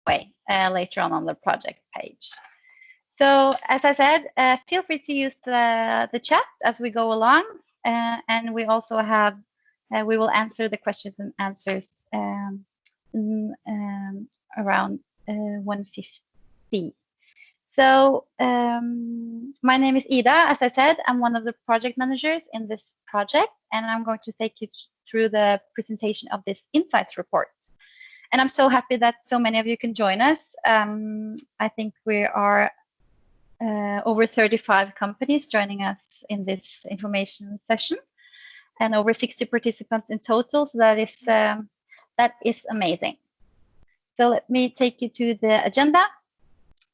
way later on the project page. So as I said, feel free to use the chat as we go along, and we also have we will answer the questions and answers around 1:50. So my name is Ida. As I said, I'm one of the project managers in this project, and I'm going to take you through the presentation of this insights report. And I'm so happy that so many of you can join us. I think we are over 35 companies joining us in this information session, and over 60 participants in total. So that is amazing. So let me take you to the agenda.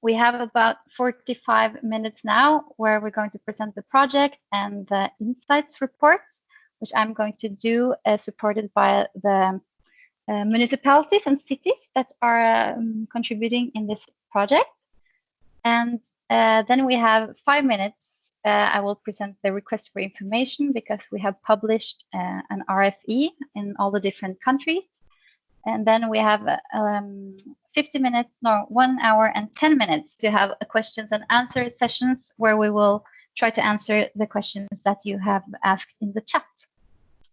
We have about 45 minutes now where we're going to present the project and the insights report, which I'm going to do supported by the municipalities and cities that are contributing in this project. And then we have 5 minutes. I will present the request for information because we have published an RFE in all the different countries. And then we have 50 minutes, no, 1 hour and 10 minutes to have a questions and answer sessions where we will try to answer the questions that you have asked in the chat.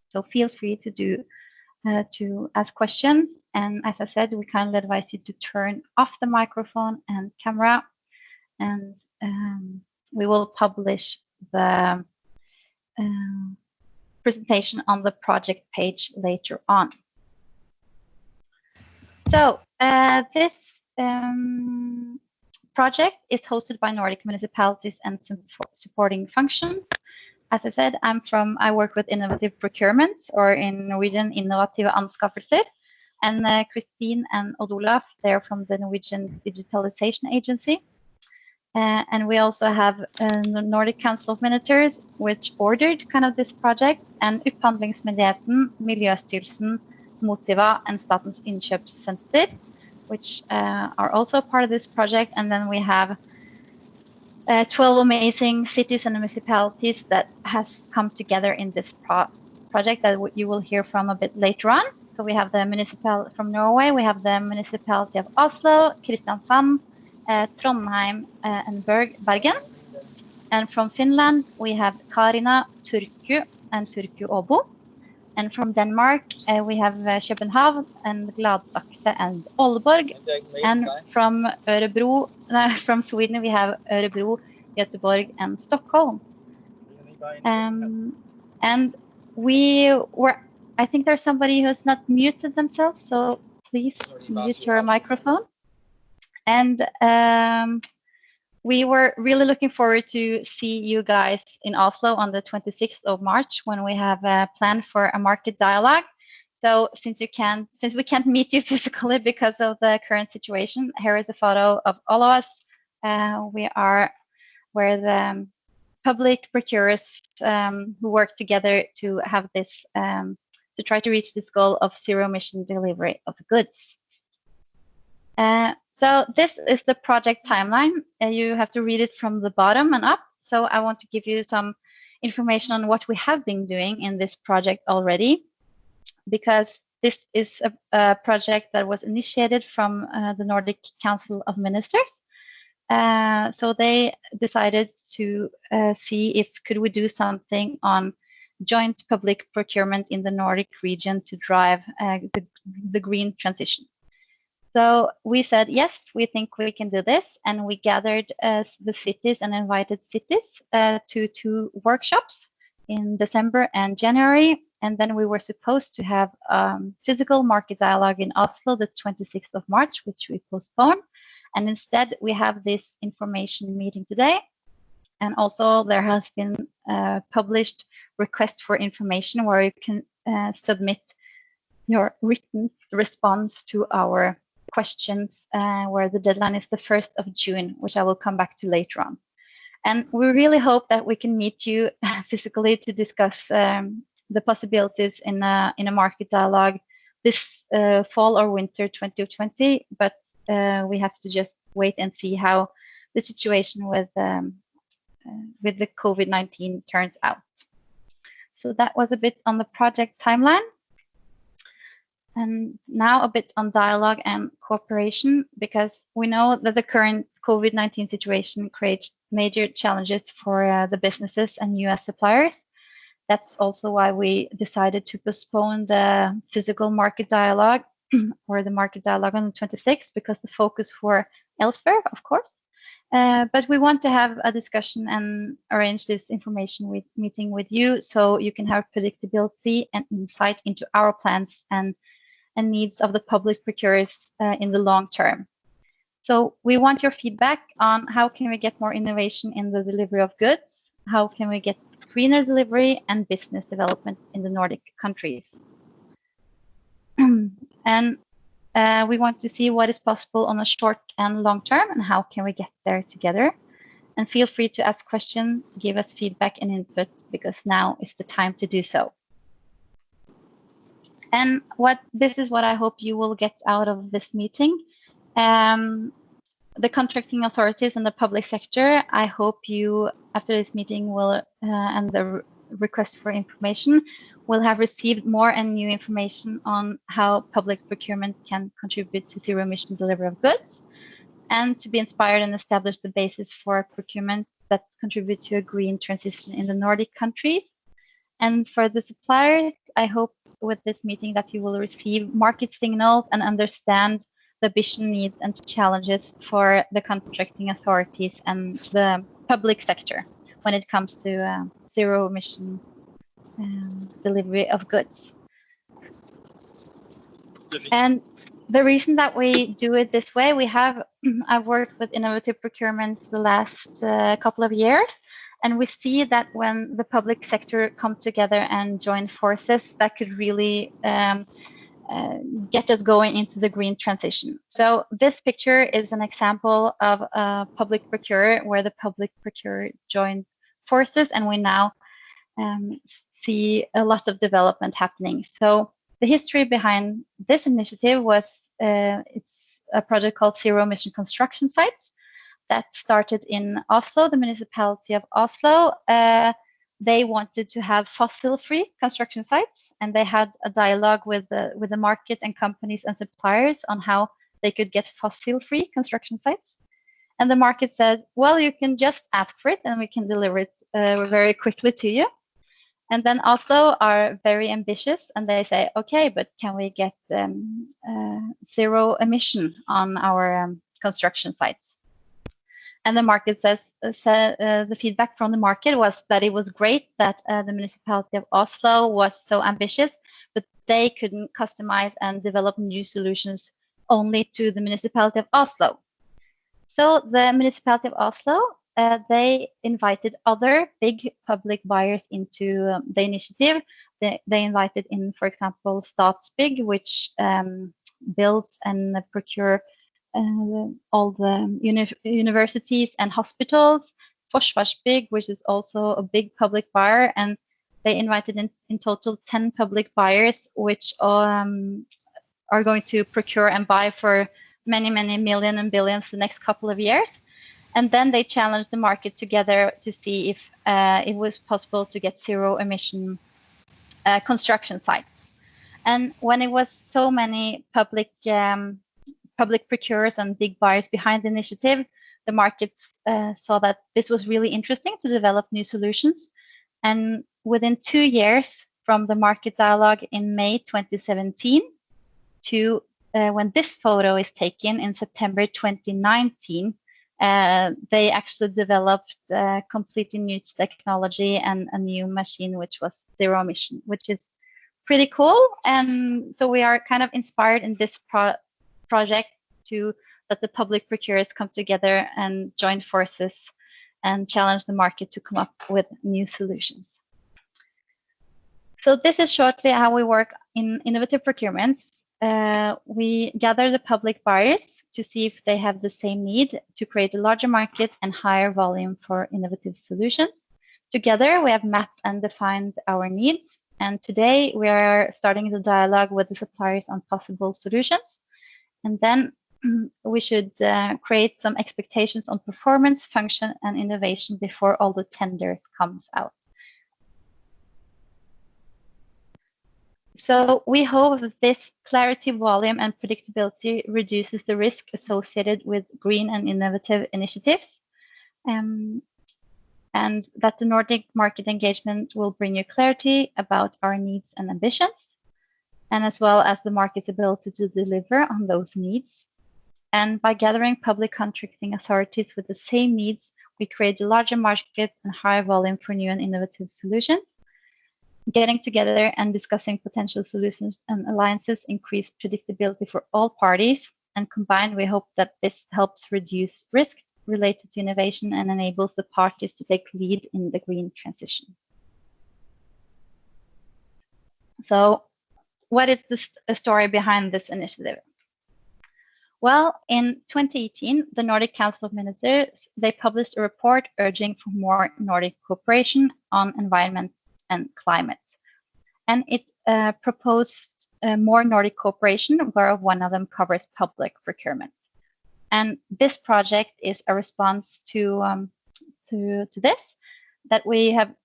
So feel free to ask questions. And as I said, we kindly advise you to turn off the microphone and camera. And we will publish the presentation on the project page later on. So this project is hosted by Nordic Municipalities and supporting functions. As I said, I work with innovative procurement, or in Norwegian, innovative anskaffelser. And Christine and Odd Olaf, they're from the Norwegian Digitalization Agency. And we also have the Nordic Council of Ministers, which ordered kind of this project, and Upphandlingsmyndigheten, Miljøstyrelsen, Motiva, and Statens Innkjøpssenter, which are also part of this project. And then we have 12 amazing cities and municipalities that has come together in this project that you will hear from a bit later on. So we have the municipality from Norway, we have the municipality of Oslo, Kristiansand, Trondheim, and Bergen. And from Finland, we have Karina, Turku, and Turku Åbo. And from Denmark, we have København and Gladsaxe and Aalborg. And from from Sweden, we have Örebro, Göteborg, and Stockholm. And I think there's somebody who's not muted themselves, so please mute your microphone. And we were really looking forward to see you guys in Oslo on the 26th of March when we have planned for a market dialogue. So since we can't meet you physically because of the current situation, here is a photo of all of us. We're the public procurers who work together to have this, to try to reach this goal of zero emission delivery of goods. So this is the project timeline. You have to read it from the bottom and up. So I want to give you some information on what we have been doing in this project already, because this is a project that was initiated from the Nordic Council of Ministers. So they decided to see if could we do something on joint public procurement in the Nordic region to drive the green transition. So we said, yes, we think we can do this. And we gathered the cities and invited cities to 2 workshops in December and January. And then we were supposed to have physical market dialogue in Oslo the 26th of March, which we postponed. And instead, we have this information meeting today. And also there has been published request for information where you can submit your written response to our questions, where the deadline is the 1st of June, which I will come back to later on. And we really hope that we can meet you physically to discuss the possibilities in a market dialogue this fall or winter 2020. But we have to just wait and see how the situation with the COVID-19 turns out. So that was a bit on the project timeline. And now a bit on dialogue and cooperation, because we know that the current COVID-19 situation creates major challenges for the businesses and US suppliers. That's also why we decided to postpone the physical market dialogue or the market dialogue on the 26th, because the focus for elsewhere, of course. But we want to have a discussion and arrange this information meeting with you, so you can have predictability and insight into our plans and needs of the public procurers in the long term. So we want your feedback on how can we get more innovation in the delivery of goods, how can we get greener delivery and business development in the Nordic countries. And we want to see what is possible on a short and long term and how can we get there together. And feel free to ask questions, give us feedback and input, because now is the time to do so. And this is what I hope you will get out of this meeting. The contracting authorities and the public sector, I hope you, after this meeting, will and the request for information, will have received more and new information on how public procurement can contribute to zero emission delivery of goods, and to be inspired and establish the basis for procurement that contribute to a green transition in the Nordic countries. And for the suppliers, I hope with this meeting that you will receive market signals and understand the vision, needs and challenges for the contracting authorities and the public sector when it comes to zero emission delivery of goods. And the reason that we do it this way, I've worked with innovative procurement the last couple of years, and we see that when the public sector come together and join forces, that could really get us going into the green transition. So this picture is an example of a public procurer where the public procurer joined forces, and we now see a lot of development happening. So the history behind this initiative was it's a project called Zero Emission Construction Sites that started in Oslo, the municipality of Oslo. They wanted to have fossil-free construction sites, and they had a dialogue with the market and companies and suppliers on how they could get fossil-free construction sites. And the market said, well, you can just ask for it and we can deliver it very quickly to you. And then Oslo are very ambitious, and they say, okay, but can we get zero emission on our construction sites? And the market says, the feedback from the market was that it was great that the municipality of Oslo was so ambitious, but they couldn't customize and develop new solutions only to the municipality of Oslo. So the municipality of Oslo, they invited other big public buyers into the initiative. They invited in, for example, Statsbygg, which builds and procure all the universities and hospitals, Forsvarsbygg, which is also a big public buyer, and they invited in total 10 public buyers, which are going to procure and buy for many, many million and billions the next couple of years. And then they challenged the market together to see if it was possible to get zero emission construction sites. And when it was so many public procurers and big buyers behind the initiative, the market saw that this was really interesting to develop new solutions. And within 2 years from the market dialogue in May 2017 to when this photo is taken in September 2019, they actually developed completely new technology and a new machine, which was zero emission, which is pretty cool. And so we are kind of inspired in this project to let the public procurers come together and join forces and challenge the market to come up with new solutions. So this is shortly how we work in innovative procurements. We gather the public buyers to see if they have the same need to create a larger market and higher volume for innovative solutions. Together, we have mapped and defined our needs. And today we are starting the dialogue with the suppliers on possible solutions. And then we should create some expectations on performance, function, and innovation before all the tenders comes out. So we hope that this clarity, volume, and predictability reduces the risk associated with green and innovative initiatives, and that the Nordic market engagement will bring you clarity about our needs and ambitions, and as well as the market's ability to deliver on those needs. And by gathering public contracting authorities with the same needs, we create a larger market and higher volume for new and innovative solutions. Getting together and discussing potential solutions and alliances increase predictability for all parties. And combined, we hope that this helps reduce risk related to innovation and enables the parties to take lead in the green transition. So what is the story behind this initiative? Well, in 2018, the Nordic Council of Ministers, they published a report urging for more Nordic cooperation on environment and climate. And it proposed more Nordic cooperation, where one of them covers public procurement. And this project is a response to this, that we have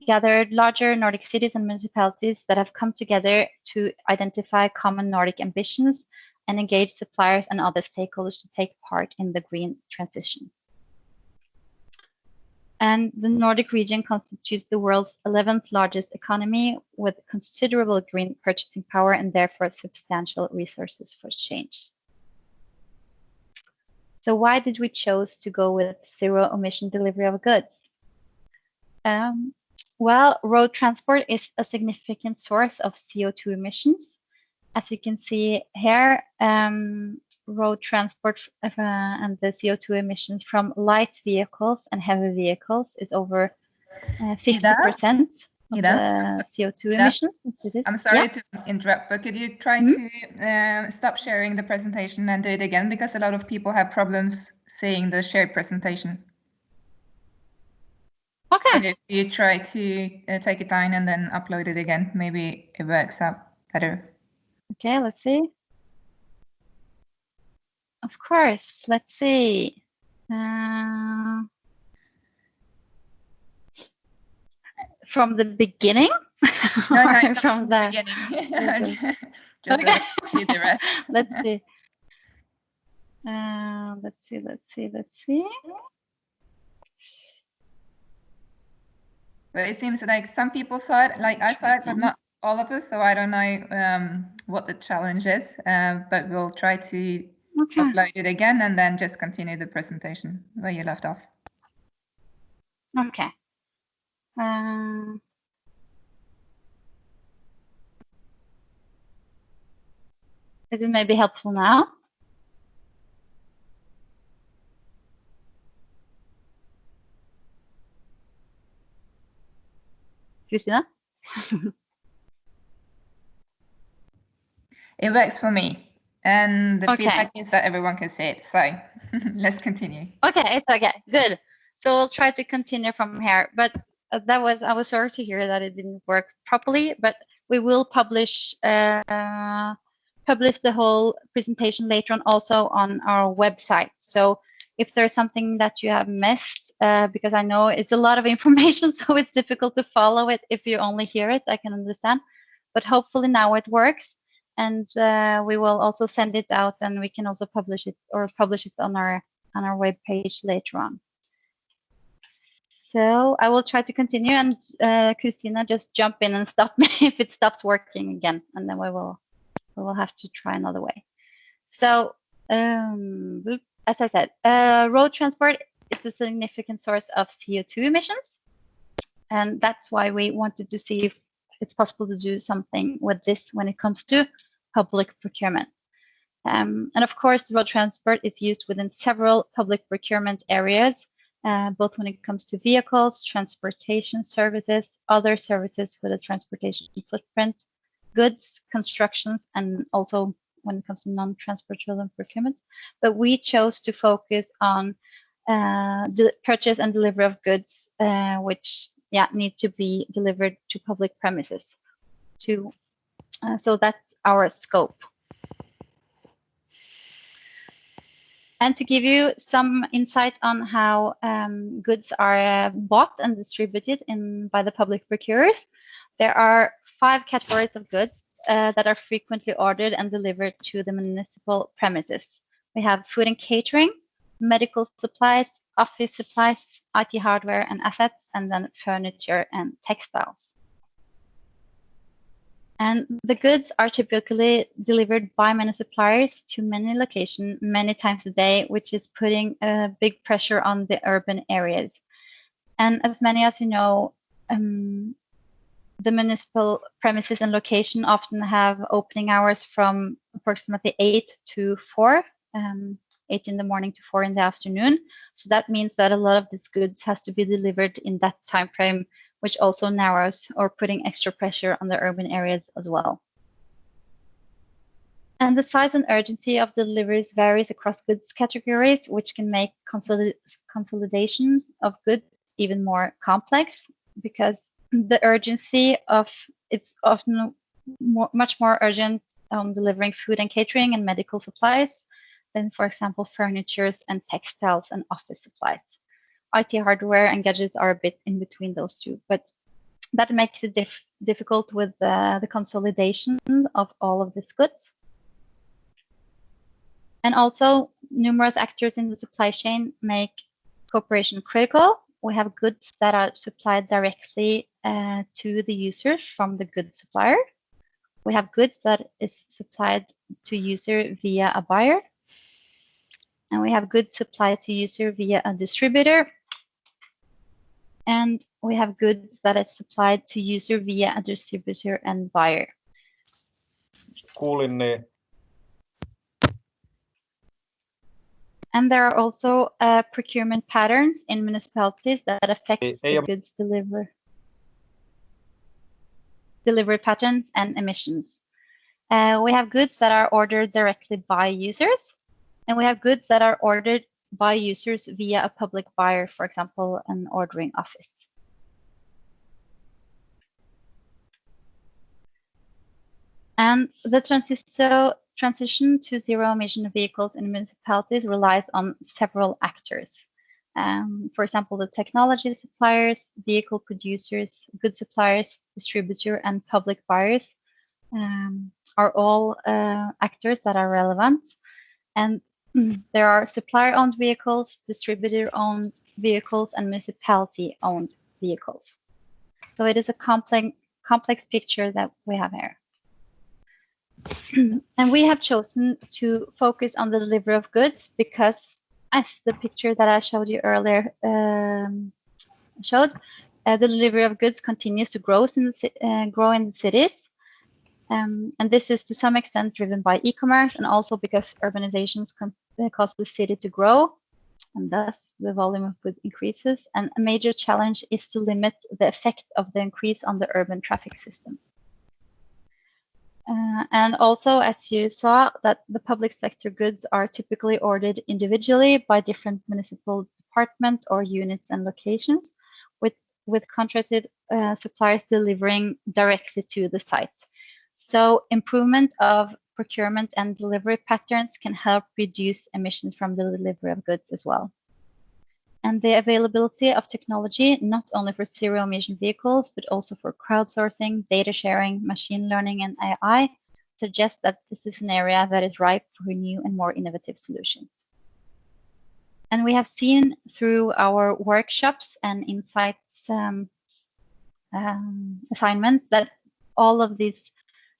gathered larger Nordic cities and municipalities that have come together to identify common Nordic ambitions and engage suppliers and other stakeholders to take part in the green transition. And the Nordic region constitutes the world's 11th largest economy with considerable green purchasing power and therefore substantial resources for change. So why did we choose to go with zero emission delivery of goods? Well, road transport is a significant source of CO2 emissions. As you can see here, road transport and the CO2 emissions from light vehicles and heavy vehicles is over 50% of the CO2 emissions. I'm sorry to interrupt, but could you try to stop sharing the presentation and do it again? Because a lot of people have problems seeing the shared presentation. Okay. But if you try to take it down and then upload it again, maybe it works out better. Okay, let's see. Of course, let's see. From the beginning? No, from the beginning. Just okay. Read the rest. Let's see. Let's see. But it seems like some people saw it, like I saw it, but not all of us. So I don't know what the challenge is, but we'll try to upload it again and then just continue the presentation where you left off. Okay. Is it maybe helpful now? Christina? It works for me. And the feedback is that everyone can see it. So let's continue. Okay, it's okay. Good. So we'll try to continue from here. But I was sorry to hear that it didn't work properly, but we will publish the whole presentation later on also on our website. So if there's something that you have missed, because I know it's a lot of information, so it's difficult to follow it if you only hear it, I can understand. But hopefully now it works. And we will also send it out, and we can also publish it on our web page later on. So I will try to continue, and Christina, just jump in and stop me if it stops working again, and then we will have to try another way. So as I said, road transport is a significant source of CO2 emissions, and that's why we wanted to see if it's possible to do something with this when it comes to public procurement. And of course, road transport is used within several public procurement areas, both when it comes to vehicles, transportation services, other services with a transportation footprint, goods, constructions, and also when it comes to non-transport relevant procurement. But we chose to focus on the purchase and delivery of goods, which need to be delivered to public premises. So that's our scope. And to give you some insight on how goods are bought and distributed by the public procurers, there are 5 categories of goods that are frequently ordered and delivered to the municipal premises. We have food and catering, medical supplies, office supplies, IT hardware and assets, and then furniture and textiles. And the goods are typically delivered by many suppliers to many locations many times a day, which is putting a big pressure on the urban areas. And as many as you know, the municipal premises and location often have opening hours from approximately 8 to 4, 8 in the morning to 4 in the afternoon. So that means that a lot of these goods has to be delivered in that time frame, which also narrows or putting extra pressure on the urban areas as well. And the size and urgency of deliveries varies across goods categories, which can make consolidations of goods even more complex, because the urgency of it's often much more urgent on delivering food and catering and medical supplies than, for example, furnitures and textiles and office supplies. IT hardware and gadgets are a bit in between those two, but that makes it difficult with the consolidation of all of these goods. And also, numerous actors in the supply chain make cooperation critical. We have goods that are supplied directly to the users from the goods supplier. We have goods that is supplied to user via a buyer. And we have goods supplied to user via a distributor. And we have goods that is supplied to user via a distributor and buyer. And there are also procurement patterns in municipalities that affect the goods delivery patterns and emissions. We have goods that are ordered directly by users, and we have goods that are ordered by users via a public buyer, for example, an ordering office. And the transition to zero-emission vehicles in municipalities relies on several actors. For example, the technology suppliers, vehicle producers, goods suppliers, distributor, and public buyers are all actors that are relevant. And there are supplier-owned vehicles, distributor-owned vehicles, and municipality-owned vehicles. So it is a complex picture that we have here. And we have chosen to focus on the delivery of goods because, as the picture that I showed you earlier showed, the delivery of goods continues to grow in the cities. And this is to some extent driven by e-commerce, and also because urbanizations cause the city to grow, and thus the volume of goods increases. And a major challenge is to limit the effect of the increase on the urban traffic system. And also, as you saw, that the public sector goods are typically ordered individually by different municipal departments or units and locations, with contracted suppliers delivering directly to the site. So improvement of procurement and delivery patterns can help reduce emissions from the delivery of goods as well. And the availability of technology, not only for zero-emission vehicles, but also for crowdsourcing, data sharing, machine learning, and AI, suggests that this is an area that is ripe for new and more innovative solutions. And we have seen through our workshops and insights assignments that all of these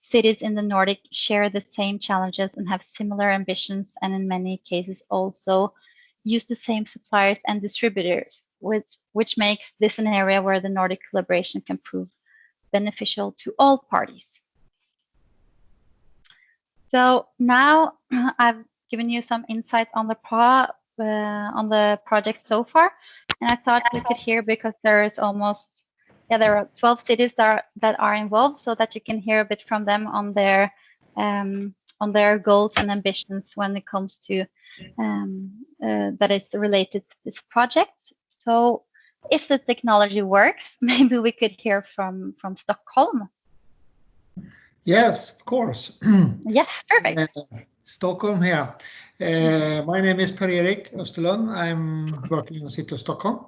cities in the Nordic share the same challenges and have similar ambitions, and in many cases also use the same suppliers and distributors, which makes this an area where the Nordic collaboration can prove beneficial to all parties. So now I've given you some insight on the project so far, and I thought you could hear, because there is almost, there are 12 cities that are involved, so that you can hear a bit from them on their goals and ambitions when it comes to that is related to this project. So if the technology works, maybe we could hear from Stockholm. Yes, of course. Yes, perfect. Stockholm here. My name is Per-Erik Österlund. I'm working in the city of Stockholm.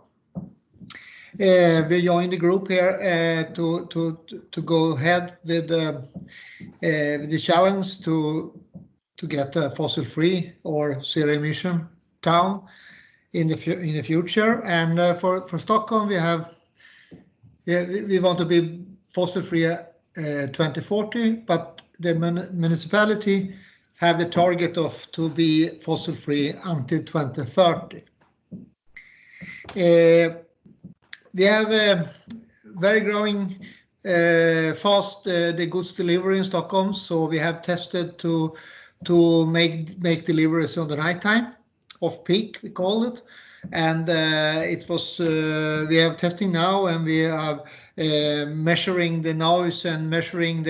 we joined the group here to go ahead with the challenge to get a fossil-free or zero-emission town in the future. And for Stockholm, we want to be fossil-free 2040, but the municipality have the target to be fossil-free until 2030. We have a very growing fast the goods delivery in Stockholm, so we have tested to make deliveries on the night time, off peak we call it, and it was we have testing now, and we are measuring the noise and measuring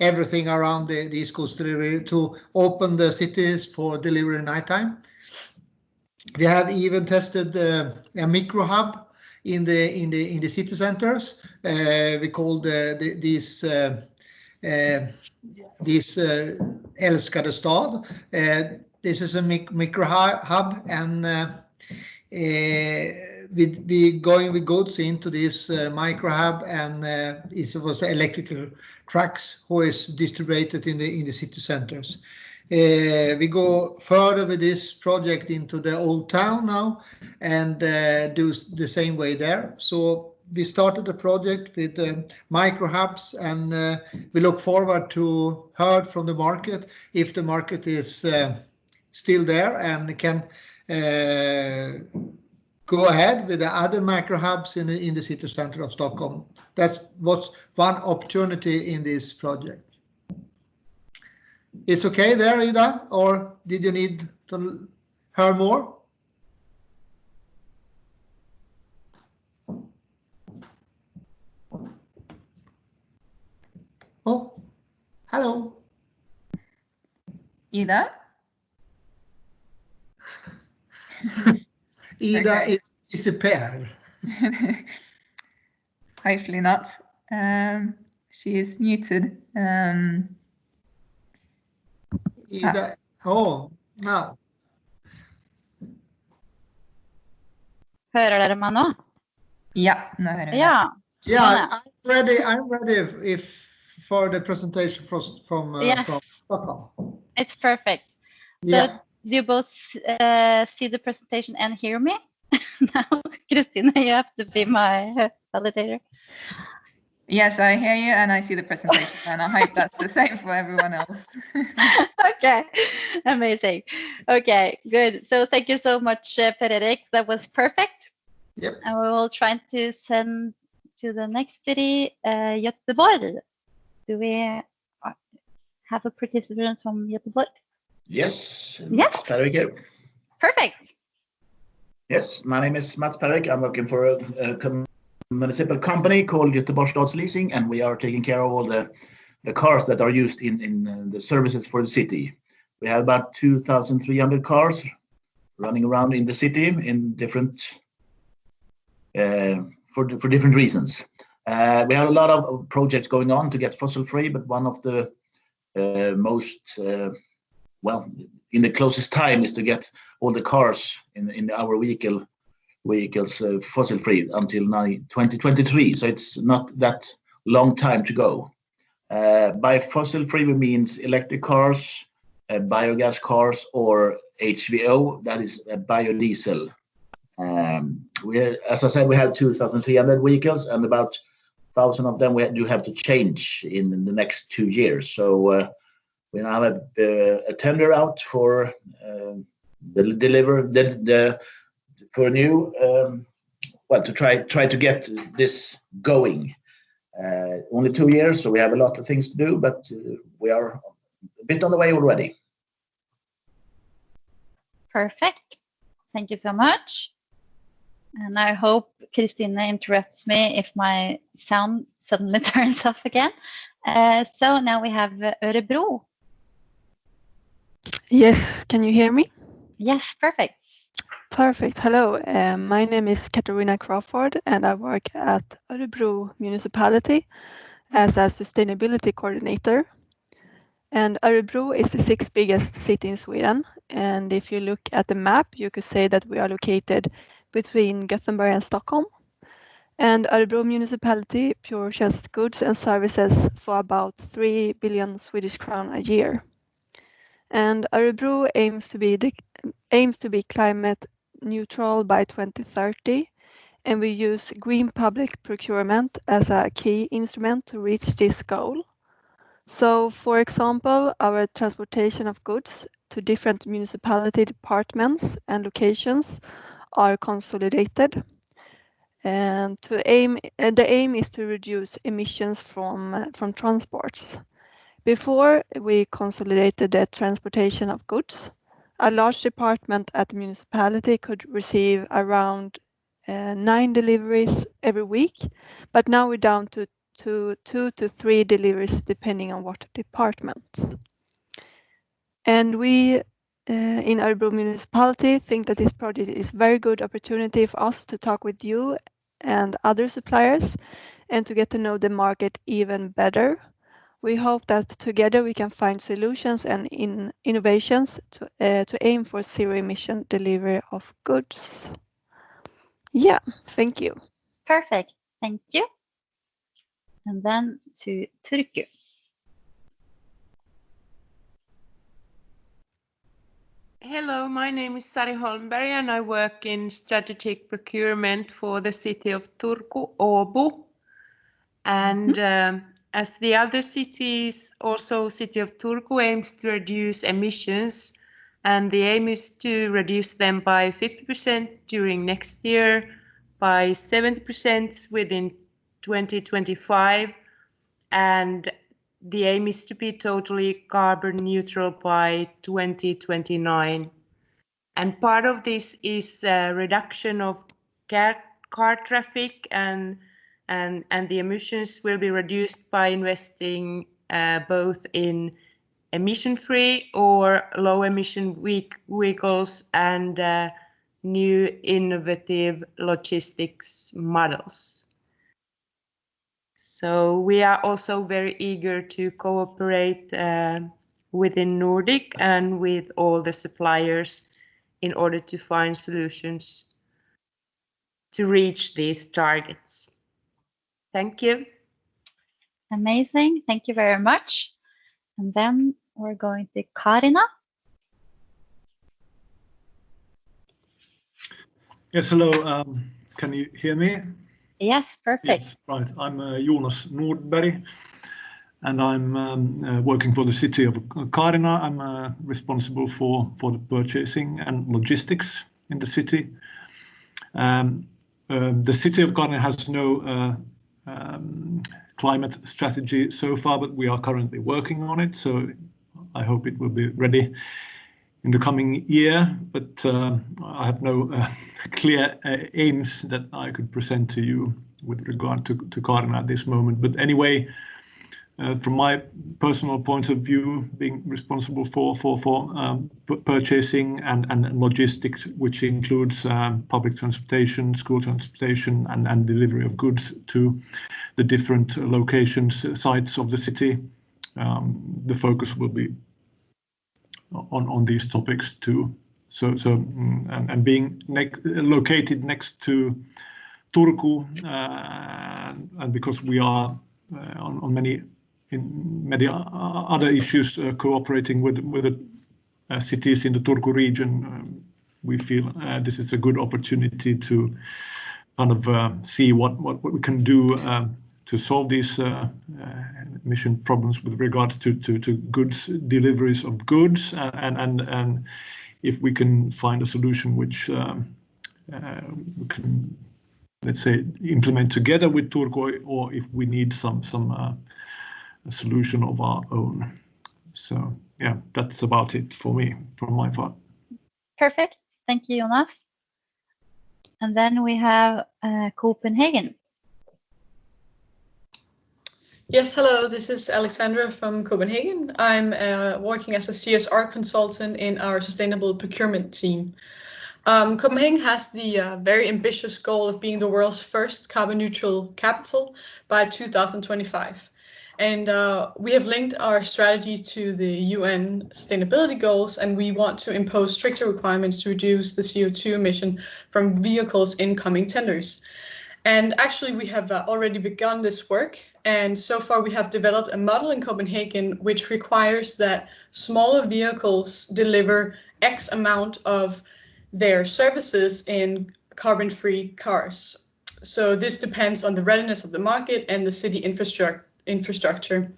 everything around these goods delivery to open the cities for delivery nighttime. We have even tested a micro hub in the city centers. We call these älskade stad. This is a micro hub, and we going with goods into this micro hub, and it was electrical trucks who is distributed in the city centers. We go further with this project into the old town now, and do the same way there. So we started the project with micro hubs, and we look forward to hear from the market if the market is still there and can go ahead with the other micro hubs in the city center of Stockholm. That's what's one opportunity in this project. It's okay there, Ida, or did you need to hear more? Oh, hello. Ida? Ida is disappeared. Hopefully not. She is muted. Ida, oh, now. Hører dere meg nå? Ja, nå hører vi. Ja. Yeah, I'm ready for the presentation from Stockholm. It's perfect. So Yeah. do you both see the presentation and hear me? Now, Christina, you have to be my validator. Yes, I hear you and I see the presentation, and I hope that's the same for everyone else. Okay, amazing. Okay, good. So thank you so much, Per-Erik. That was perfect. Yep. And we will try to send to the next city, Göteborg. Do we have a participant from Göteborg? Yes. Yes. Mats Per-Erik here. Perfect. Yes, my name is Mats Per-Erik. I'm working for a municipal company called Göteborgs Stadsleasing, and we are taking care of all the cars that are used in the services for the city. We have about 2,300 cars running around in the city in different for different reasons. We have a lot of projects going on to get fossil free, but one of the most in the closest time is to get all the cars in our vehicles fossil free until 2023. So it's not that long time to go. By fossil free we means electric cars, biogas cars, or HVO, that is biodiesel. As I said, we have 2,300 vehicles, and about 1,000 of them we do have to change in the next 2 years. So we now have a tender out for for new to try to get this going. Only 2 years, so we have a lot of things to do, but we are a bit on the way already. Perfect. Thank you so much. And I hope Christina interrupts me if my sound suddenly turns off again. So now we have Örebro. Yes, can you hear me? Yes, perfect. Perfect. Hello, my name is Katarina Crawford, and I work at Örebro Municipality as a sustainability coordinator. And Örebro is the 6th biggest city in Sweden. And if you look at the map, you could say that we are located between Gothenburg and Stockholm. And Örebro Municipality purchases goods and services for about 3 billion Swedish crown a year. And Örebro aims to be climate neutral by 2030, and we use green public procurement as a key instrument to reach this goal. So, for example, our transportation of goods to different municipality departments and locations are consolidated. And the aim is to reduce emissions from transports. Before we consolidated the transportation of goods, a large department at the municipality could receive around 9 deliveries every week, but now we're down to 2 to 3 deliveries depending on what department. And we in Örebro Municipality think that this project is very good opportunity for us to talk with you and other suppliers and to get to know the market even better. We hope that together we can find solutions and innovations to aim for zero emission delivery of goods. Yeah, thank you. Perfect. Thank you. And then to Turku. Hello, my name is Sari Holmberg and I work in strategic procurement for the city of Turku, Åbo. And as the other cities, also city of Turku aims to reduce emissions, and the aim is to reduce them by 50% during next year, by 70% within 2025, and the aim is to be totally carbon neutral by 2029. And part of this is a reduction of car traffic, and the emissions will be reduced by investing both in emission-free or low-emission vehicles and new innovative logistics models. So we are also very eager to cooperate within Nordic and with all the suppliers in order to find solutions to reach these targets. Thank you. Amazing. Thank you very much. And then we're going to Karina. Yes, hello. Can you hear me? Yes, perfect. Yes, right. I'm Jonas Nordberg, and I'm working for the city of Karina. I'm responsible for the purchasing and logistics in the city. The city of Karina has no climate strategy so far, but we are currently working on it. So I hope it will be ready in the coming year. But I have no clear aims that I could present to you with regard to Karina at this moment. But anyway, from my personal point of view, being responsible for purchasing and logistics, which includes public transportation, school transportation, and delivery of goods to the different locations, sites of the city, the focus will be on these topics too. So and being located next to Turku, and because we are on many other issues cooperating with the cities in the Turku region, we feel this is a good opportunity to kind of see what we can do to solve these emission problems with regards to goods, deliveries of goods, and if we can find a solution which we can, let's say, implement together with Turku, or if we need some solution of our own. So yeah, that's about it for me, from my part. Perfect. Thank you, Jonas. And then we have Copenhagen. Yes, hello, this is Alexandra from Copenhagen. I'm working as a CSR consultant in our sustainable procurement team. Copenhagen has the very ambitious goal of being the world's first carbon neutral capital by 2025. And we have linked our strategy to the UN sustainability goals, and we want to impose stricter requirements to reduce the CO2 emission from vehicles in coming tenders. And actually, we have already begun this work. And so far, we have developed a model in Copenhagen which requires that smaller vehicles deliver X amount of their services in carbon-free cars. So this depends on the readiness of the market and the city infrastructure.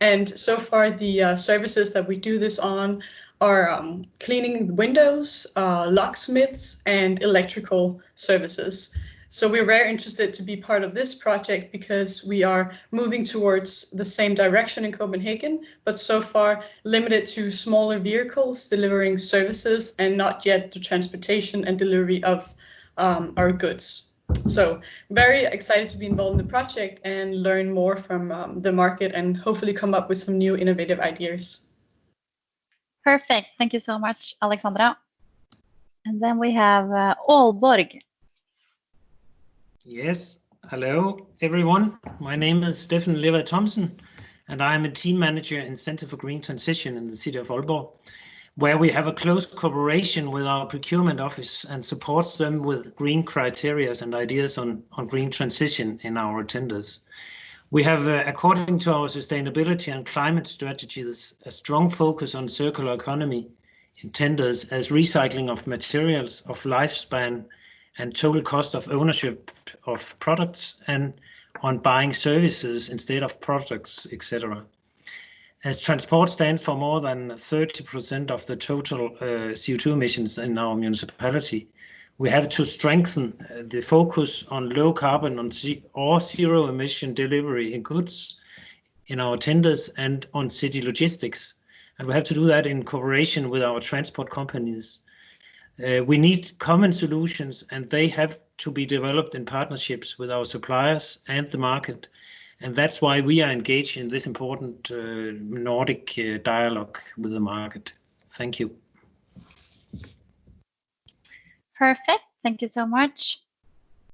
And so far, the services that we do this on are cleaning windows, locksmiths, and electrical services. So we're very interested to be part of this project because we are moving towards the same direction in Copenhagen, but so far limited to smaller vehicles delivering services and not yet the transportation and delivery of our goods. So very excited to be involved in the project and learn more from the market and hopefully come up with some new innovative ideas. Perfect. Thank you so much, Alexandra. And then we have Aalborg. Yes, hello everyone. My name is Stefan Lever Thomsen, and I am a team manager in Center for Green Transition in the city of Aalborg, where we have a close cooperation with our procurement office and supports them with green criteria and ideas on green transition in our tenders. We have, according to our sustainability and climate strategies, a strong focus on circular economy in tenders as recycling of materials, of lifespan, and total cost of ownership of products, and on buying services instead of products, etc. As transport stands for more than 30% of the total CO2 emissions in our municipality, we have to strengthen the focus on low carbon or zero emission delivery in goods in our tenders and on city logistics. And we have to do that in cooperation with our transport companies. We need common solutions, and they have to be developed in partnerships with our suppliers and the market. And that's why we are engaged in this important Nordic dialogue with the market. Thank you. Perfect. Thank you so much.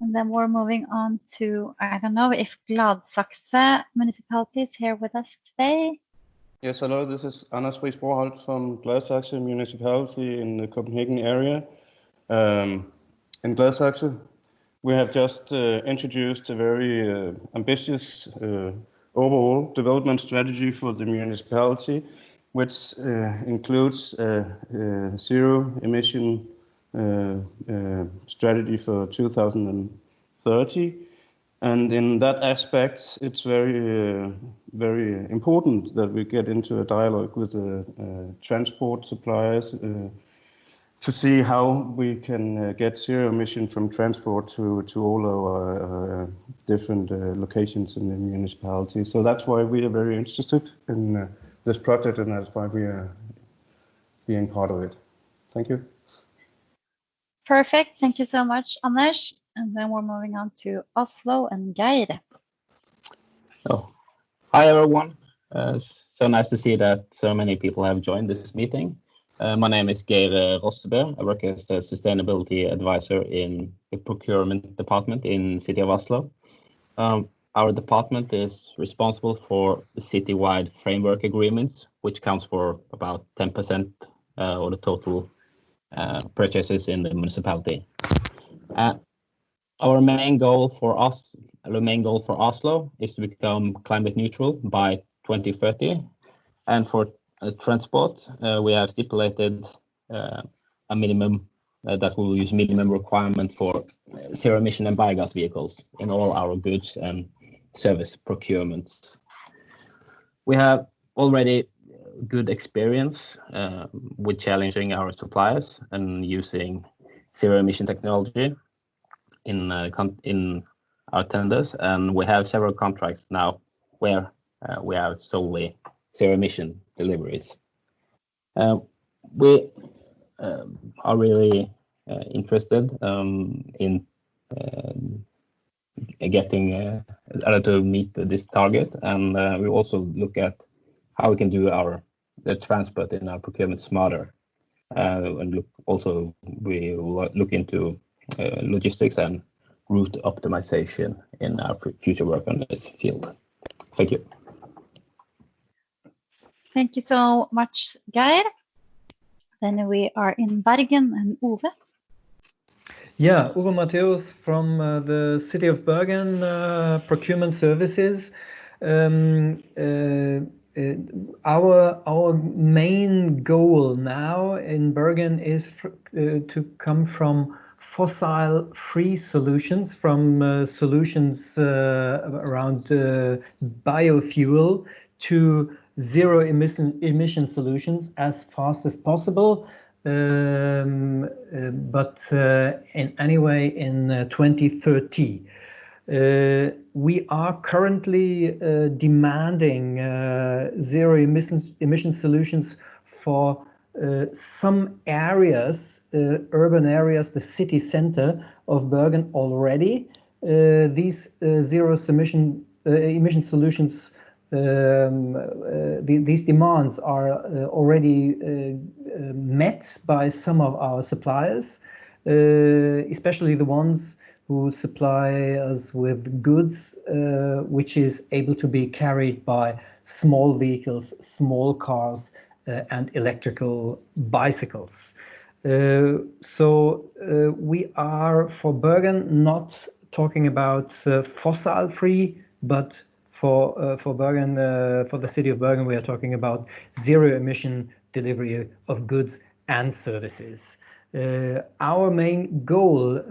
And then we're moving on to, I don't know if Gladsaxe Municipality is here with us today. Yes, hello, this is Anders Friis Broholt from Gladsaxe Municipality in the Copenhagen area. In Gladsaxe, we have just introduced a very ambitious overall development strategy for the municipality, which includes a zero emission strategy for 2030. And in that aspect, it's very important that we get into a dialogue with the transport suppliers to see how we can get zero emission from transport to all our different locations in the municipality. So that's why we are very interested in this project, and that's why we are being part of it. Thank you. Perfect. Thank you so much, Anders. And then we're moving on to Oslo and Geir. Oh, hi everyone. So nice to see that so many people have joined this meeting. My name is Geir Rossebø. I work as a sustainability advisor in the procurement department in City of Oslo. Our department is responsible for the citywide framework agreements, which counts for about 10% of the total purchases in the municipality. Our main goal for Oslo is to become climate neutral by 2030, and for transport, we have stipulated a minimum that we will use minimum requirement for zero emission and biogas vehicles in all our goods and service procurements. We have already good experience with challenging our suppliers and using zero emission technology in our tenders, and we have several contracts now where we have solely zero emission deliveries. We are really interested in getting to meet this target, and we also look at how we can do the transport in our procurement smarter, and we look into logistics and route optimization in our future work on this field. Thank you. Thank you so much, Geir. Then we are in Bergen and Ove. Yeah, Uwe Matthäus from the City of Bergen Procurement Services. Our main goal now in Bergen is to come from fossil-free solutions, from solutions around biofuel to zero emission solutions as fast as possible. But in anyway in 2030. We are currently demanding zero emission solutions for some areas, urban areas, the city center of Bergen already. These zero emission solutions, these demands are already met by some of our suppliers, especially the ones who supply us with goods which is able to be carried by small vehicles, small cars, and electrical bicycles. So we are for Bergen not talking about fossil-free, but for Bergen, for the city of Bergen, we are talking about zero emission delivery of goods and services. Our main goal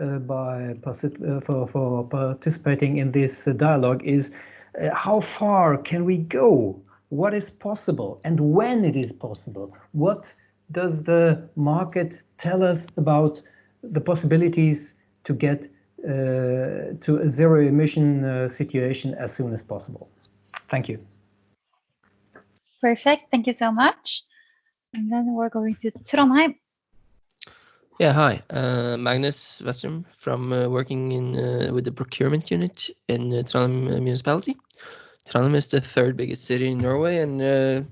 for participating in this dialogue is how far can we go? What is possible and when it is possible? What does the market tell us about the possibilities to get to a zero emission situation as soon as possible? Thank you. Perfect. Thank you so much. And then we're going to Trondheim. Yeah, hi. Magnus Westrum from working in with the procurement unit in Trondheim Municipality. Trondheim is the third biggest city in Norway and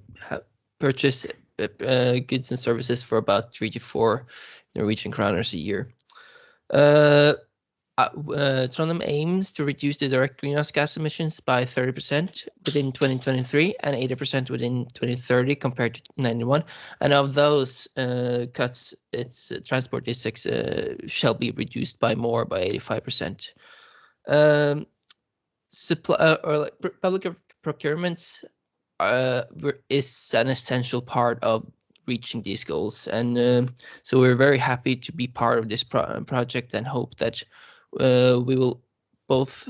purchase goods and services for about 3 to 4 Norwegian kroners a year. Trondheim aims to reduce the direct greenhouse gas emissions by 30% within 2023 and 80% within 2030 compared to 1991. And of those cuts, its transport districts shall be reduced by more, by 85%. Public procurements is an essential part of reaching these goals, and so we're very happy to be part of this project and hope that we will both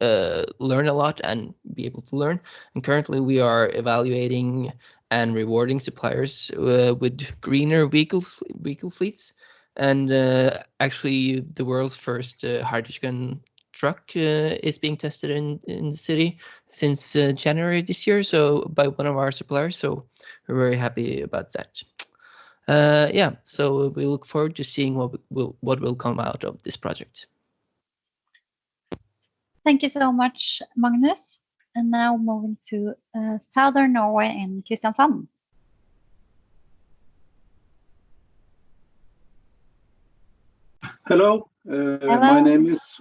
learn a lot and be able to learn. And currently we are evaluating and rewarding suppliers with greener vehicle fleets. And actually the world's first hydrogen truck is being tested in the city since January this year, so by one of our suppliers. So we're very happy about that. Yeah, so we look forward to seeing what will come out of this project. Thank you so much, Magnus. And now moving to southern Norway in Kristiansand. Hello. My name is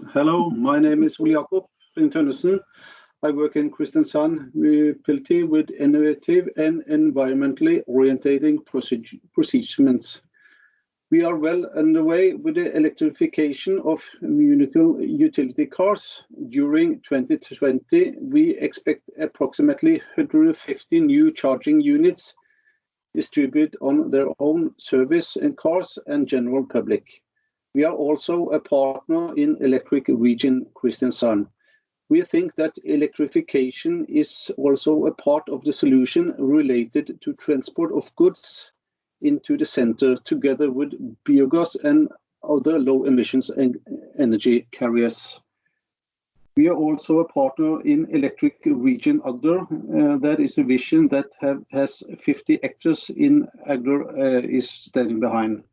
Ole Jakob Tønnesen. I work in Kristiansand Municipality with innovative and environmentally orientating procurements. We are well underway with the electrification of municipal utility cars. During 2020, we expect approximately 150 new charging units distributed on their own service in cars and general public. We are also a partner in Electric Region Kristiansand. We think that electrification is also a part of the solution related to transport of goods into the center, together with biogas and other low emissions and energy carriers. We are also a partner in Electric Region Agder. That is a vision that has 50 actors in Agder is standing behind.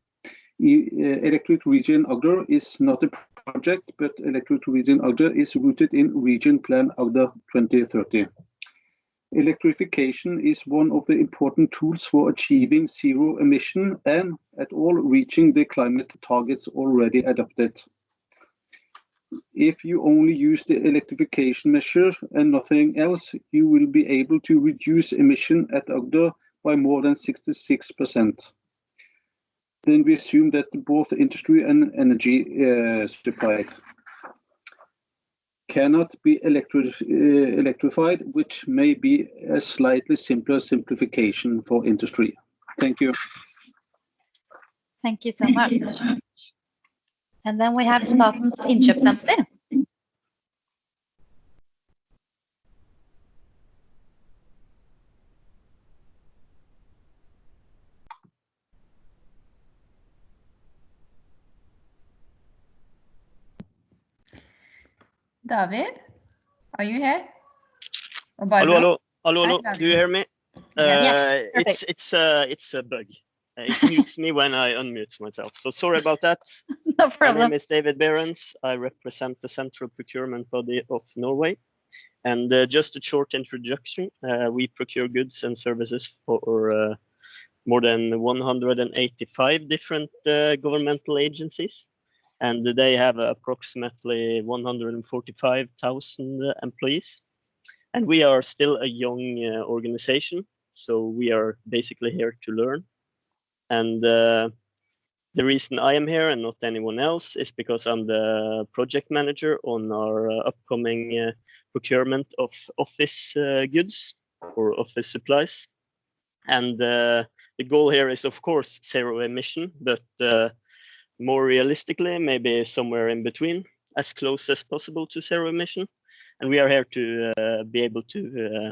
Electric Region Agder is not a project, but Electric Region Agder is rooted in Region Plan Agder 2030. Electrification is one of the important tools for achieving zero emission and at all reaching the climate targets already adopted. If you only use the electrification measure and nothing else, you will be able to reduce emission at Agder by more than 66%. then we assume that both industry and energy supply cannot be electrified, which may be a slightly simpler simplification for industry. Thank you. Thank you so much. And then we have Statens Inköpscenter. David, are you here? Hello. Hi, Do you David. hear me? Yes, It's a bug. It mutes me when I unmute myself. So sorry about that. No My problem. name is David Behrens. I represent the central procurement body of Norway. And just a short introduction. We procure goods and services for more than 185 different governmental agencies. And they have approximately 145,000 employees. And we are still a young organization, so we are basically here to learn. And the reason I am here and not anyone else is because I'm the project manager on our upcoming procurement of office goods or office supplies. And the goal here is, of course, zero emission, but more realistically, maybe somewhere in between, as close as possible to zero emission. And we are here to be able to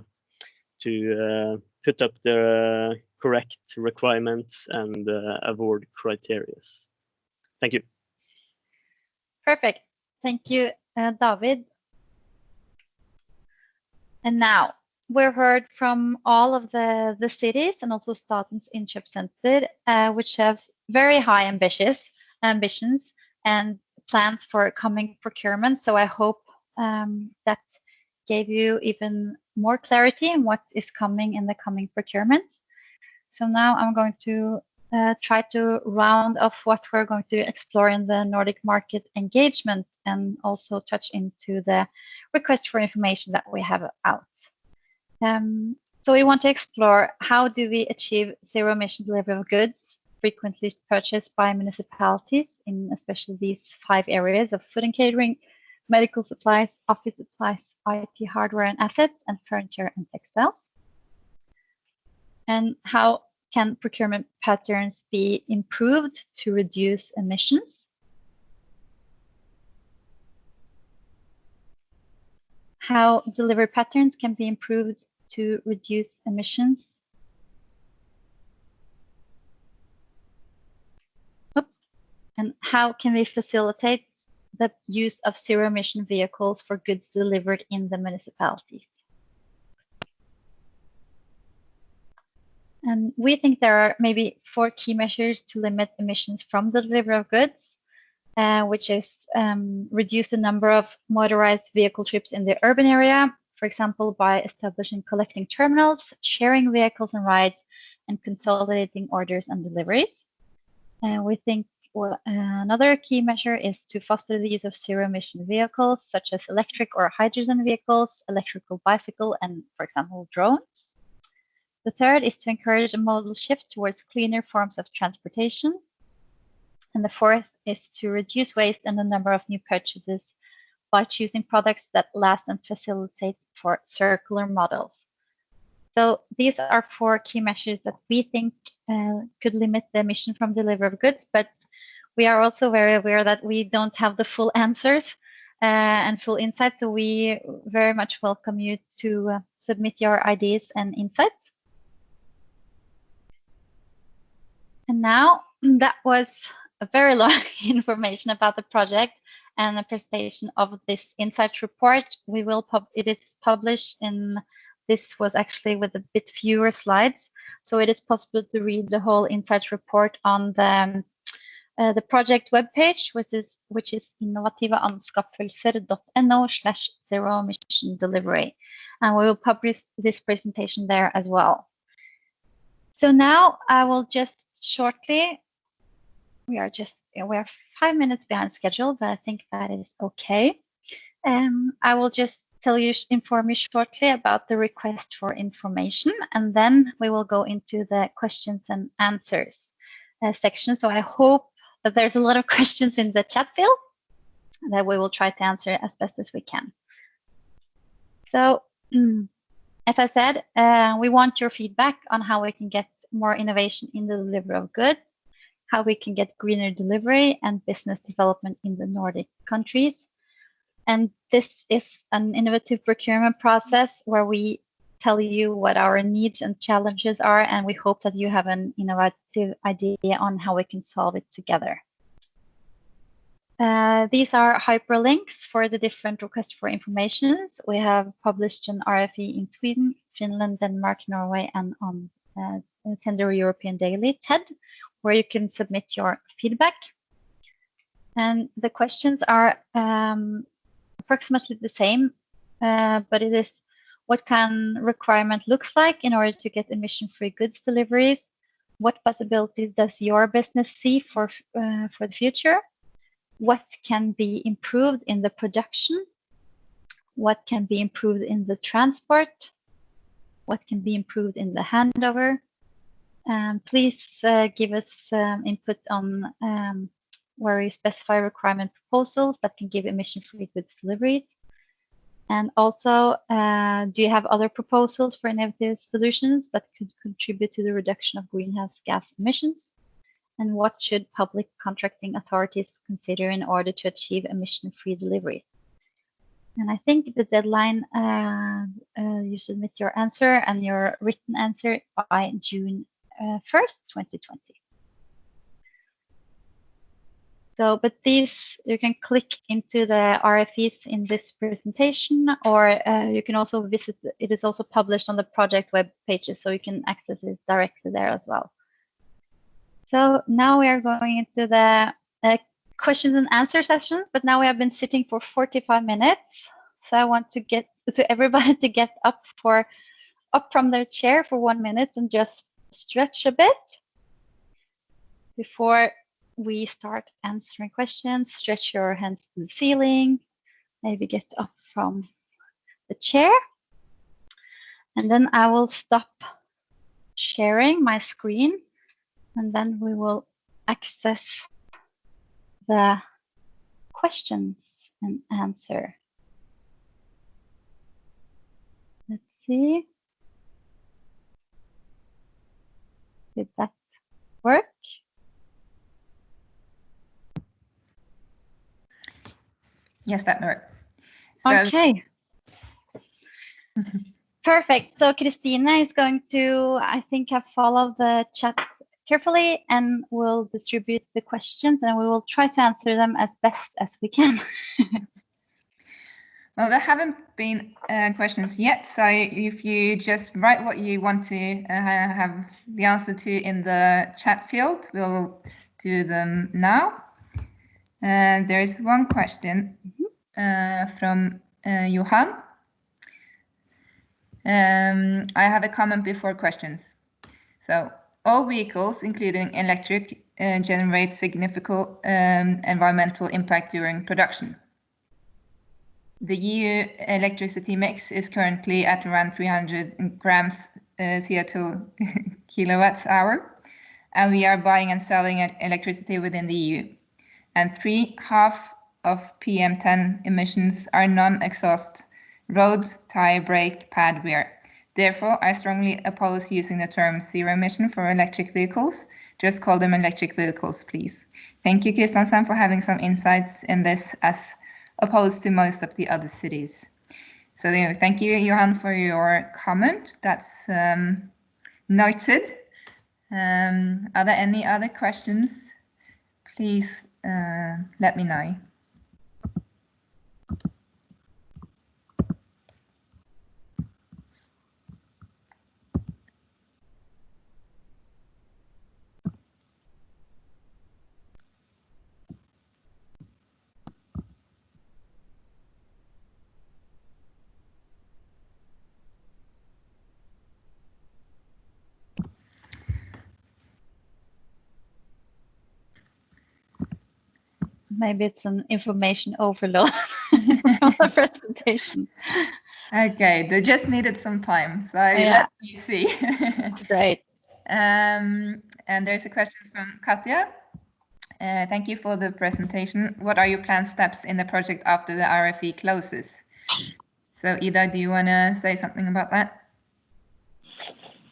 put up the correct requirements and award criteria. Thank you. Perfect. Thank you, David. And now we've heard from all of the cities and also Statens Inköpscenter, which have very high ambitions and plans for coming procurement. So I hope that gave you even more clarity in what is coming in the coming procurement. So now I'm going to try to round off what we're going to explore in the Nordic market engagement and also touch into the request for information that we have out. So we want to explore how do we achieve zero emission delivery of goods frequently purchased by municipalities in especially these 5 areas of food and catering, medical supplies, office supplies, IT hardware and assets, and furniture and textiles. And how can procurement patterns be improved to reduce emissions? How delivery patterns can be improved to reduce emissions? And how can we facilitate the use of zero emission vehicles for goods delivered in the municipalities? And we think there are maybe 4 key measures to limit emissions from the delivery of goods, which is reduce the number of motorized vehicle trips in the urban area, for example, by establishing collecting terminals, sharing vehicles and rides, and consolidating orders and deliveries. And we think another key measure is to foster the use of zero emission vehicles, such as electric or hydrogen vehicles, electrical bicycle, and, for example, drones. The third is to encourage a modal shift towards cleaner forms of transportation. And the fourth is to reduce waste and the number of new purchases by choosing products that last and facilitate for circular models. So these are 4 key measures that we think could limit the emission from delivery of goods, but we are also very aware that we don't have the full answers and full insights. So we very much welcome you to submit your ideas and insights. And now that was a very long information about the project and the presentation of this insight report. It is published in, this was actually with a bit fewer slides. So it is possible to read the whole insight report on the project webpage, which is innovativeanskaffelser.no/zero emission delivery. And we will publish this presentation there as well. So now I will just shortly, we are 5 minutes behind schedule, but I think that is okay. I will just inform you shortly about the request for information, and then we will go into the questions and answers. section. So I hope that there's a lot of questions in the chat field that we will try to answer as best as we can. So as I said, we want your feedback on how we can get more innovation in the delivery of goods, how we can get greener delivery and business development in the Nordic countries. And this is an innovative procurement process where we tell you what our needs and challenges are, and we hope that you have an innovative idea on how we can solve it together. These are hyperlinks for the different requests for information. We have published an RFE in Sweden, Finland, Denmark, Norway, and on Tender European Daily, TED, where you can submit your feedback. And the questions are approximately the same, but it is what can requirement looks like in order to get emission-free goods deliveries? What possibilities does your business see for the future? What can be improved in the production? What can be improved in the transport? What can be improved in the handover? Please give us input on where you specify requirement proposals that can give emission-free goods deliveries. And also, do you have other proposals for innovative solutions that could contribute to the reduction of greenhouse gas emissions? And what should public contracting authorities consider in order to achieve emission-free deliveries? And I think the deadline, you submit your answer and your written answer by June 1st, 2020. So, but these, you can click into the RFEs in this presentation, or you can also visit, it is also published on the project web pages, so you can access it directly there as well. So now we are going into the questions and answer sessions, but now we have been sitting for 45 minutes. So I want to get to everybody to get up from their chair for 1 minute and just stretch a bit before we start answering questions. Stretch your hands to the ceiling, maybe get up from the chair. And then I will stop sharing my screen, and then we will access the questions and answer. Let's see. Did that work? Yes, that worked. So, okay. Perfect. So Christina is going to, I think, have followed the chat carefully and will distribute the questions, and we will try to answer them as best as we can. Well, there haven't been questions yet, so if you just write what you want to have the answer to in the chat field, we'll do them now. There is one question from Johan. I have a comment before questions. So, all vehicles, including electric, generate significant environmental impact during production. The EU electricity mix is currently at around 300 grams CO2 kilowatts hour, and we are buying and selling electricity within the EU. And 3/2 of PM10 emissions are non-exhaust road, tire, brake, pad wear. Therefore, I strongly oppose using the term zero emission for electric vehicles. Just call them electric vehicles, please. Thank you, Kristiansand, for having some insights in this as opposed to most of the other cities. So thank you, Johan, for your comment. That's noted. Are there any other questions? Please let me know. Maybe it's an information overload from the presentation. Okay, they just needed some time, so let me see. Great. And there's a question from Katja. Thank you for the presentation. What are your planned steps in the project after the RFE closes? So Ida, do you want to say something about that?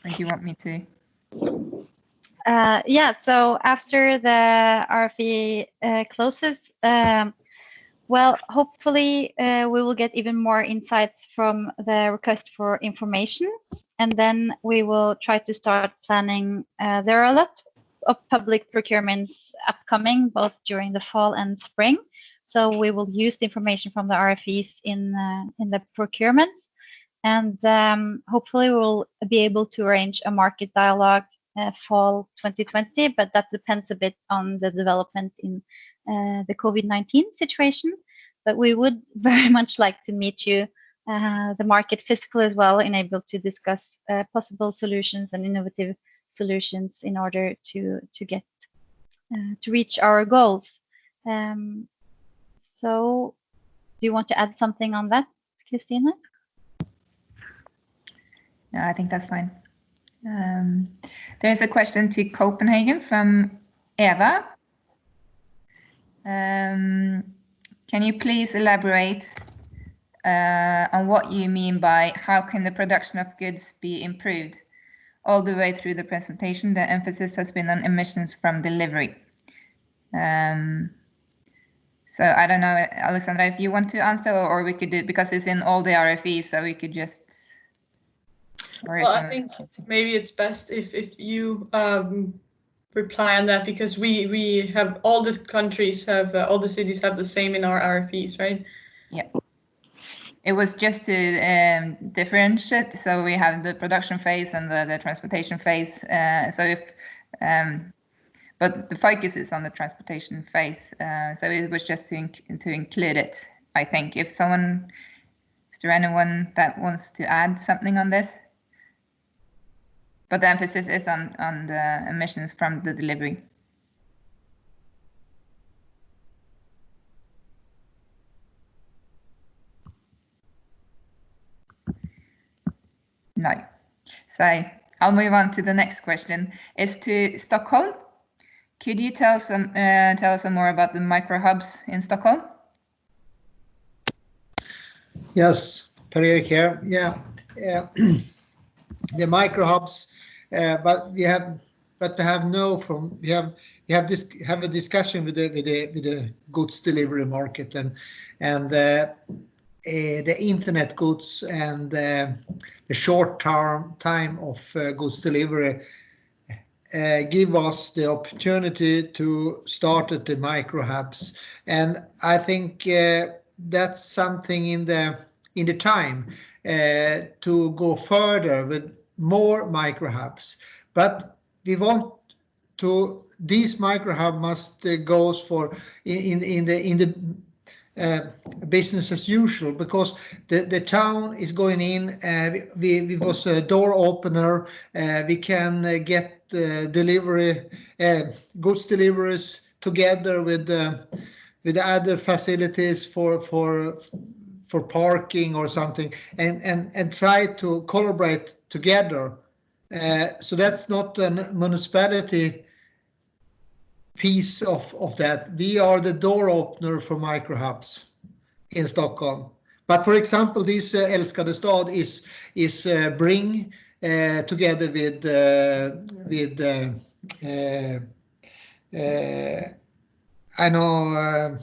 Or do you want me to? Yeah, so after the RFE closes, well, hopefully we will get even more insights from the request for information, and then we will try to start planning. There are a lot of public procurements upcoming, both during the fall and spring. So we will use the information from the RFEs in the procurements, and hopefully we'll be able to arrange a market dialogue fall 2020, but that depends a bit on the development in the COVID-19 situation. But we would very much like to meet you, the market physically as well, and able to discuss possible solutions and innovative solutions in order to get to reach our goals. So, do you want to add something on that, Christina? No, I think that's fine. There's a question to Copenhagen from Eva. Can you please elaborate on what you mean by how can the production of goods be improved? All the way through the presentation, the emphasis has been on emissions from delivery. So I don't know, Alexandra, if you want to answer, or we could do it because it's in all the RFEs, so we could just. Well, I think maybe it's best if you reply on that, because we have all the countries have all the cities have the same in our RFEs, right? Yeah. It was just to differentiate. So we have the production phase and the transportation phase. So if but the focus is on the transportation phase. So it was just to include it. I think if someone, is there anyone that wants to add something on this? But the emphasis is on the emissions from the delivery. No. So I'll move on to the next question. It's to Stockholm. Could you tell us some more about the micro hubs in Stockholm? Yes, Per-Erik here. Yeah. The micro hubs, but we have a discussion with the goods delivery market and the internet goods and the short time of goods delivery give us the opportunity to start at the micro hubs, and I think that's something in the time to go further with more micro hubs. But we want to, these micro hub must goes for in the business as usual, because the town is going in. We was a door opener. We can get delivery goods deliveries together with the other facilities for parking or something, and try to collaborate together. So that's not a municipality piece of that. We are the door opener for micro hubs in Stockholm. But for example, this Älskade stad is Bring together with I know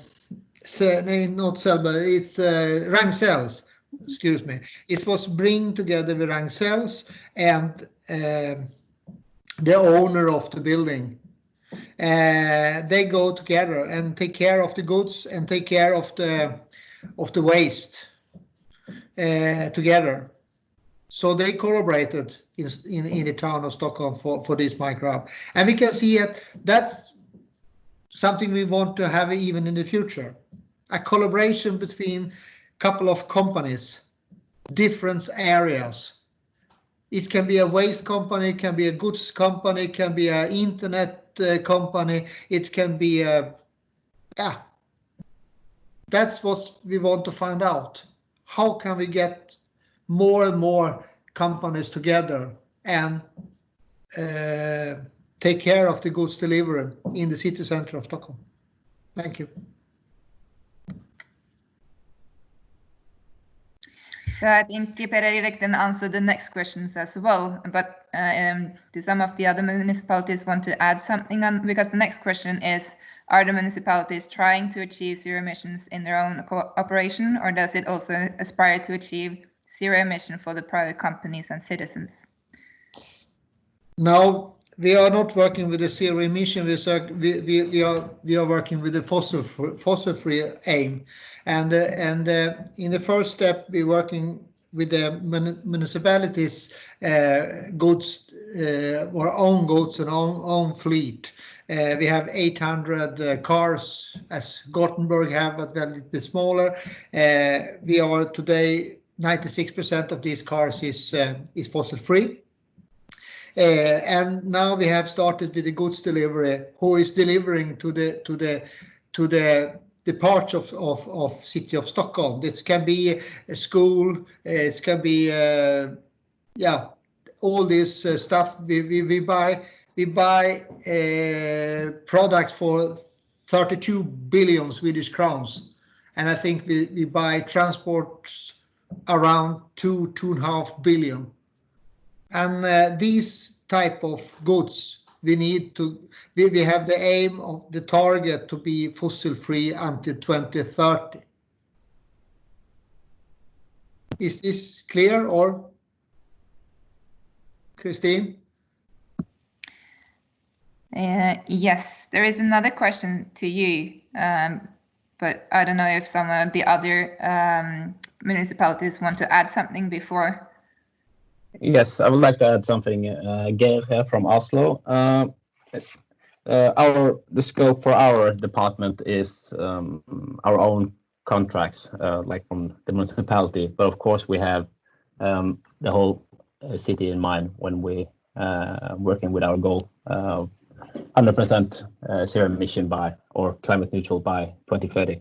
not Selma, it's Ragn-Sells. Excuse me. It was Bring together with Ragn-Sells and the owner of the building. They go together and take care of the goods and take care of the waste together. So they collaborated in the town of Stockholm for this micro hub, and we can see it. That's something we want to have even in the future. A collaboration between a couple of companies, different areas. It can be a waste company, it can be a goods company, it can be an internet company, it can be a, that's what we want to find out. How can we get more and more companies together and take care of the goods delivery in the city center of Stockholm. Thank you. So I think Per-Erik then answered the next questions as well, but do some of the other municipalities want to add something on? Because the next question is, are the municipalities trying to achieve zero emissions in their own operation, or does it also aspire to achieve zero emission for the private companies and citizens? No, we are not working with the zero emission. We are working with the fossil free aim, and in the first step we're working with the municipalities goods, or own goods and own fleet. We have 800 cars, as Gothenburg have, but a little bit smaller. We are today 96% of these cars is fossil free. And now we have started with the goods delivery, who is delivering to the parts of city of Stockholm. It can be a school, it can be all this stuff. We buy products for 32 billion Swedish crowns, and I think we buy transports around 2.5 billion. And these type of goods, we have the aim of the target to be fossil free until 2030. Is this clear, or Christine? Yes, there is another question to you, but I don't know if some of the other municipalities want to add something before. Yes, I would like to add something. Geir here from Oslo. The scope for our department is our own contracts, like from the municipality. But of course, we have the whole city in mind when we working with our goal of 100% zero emission by, or climate neutral by 2030.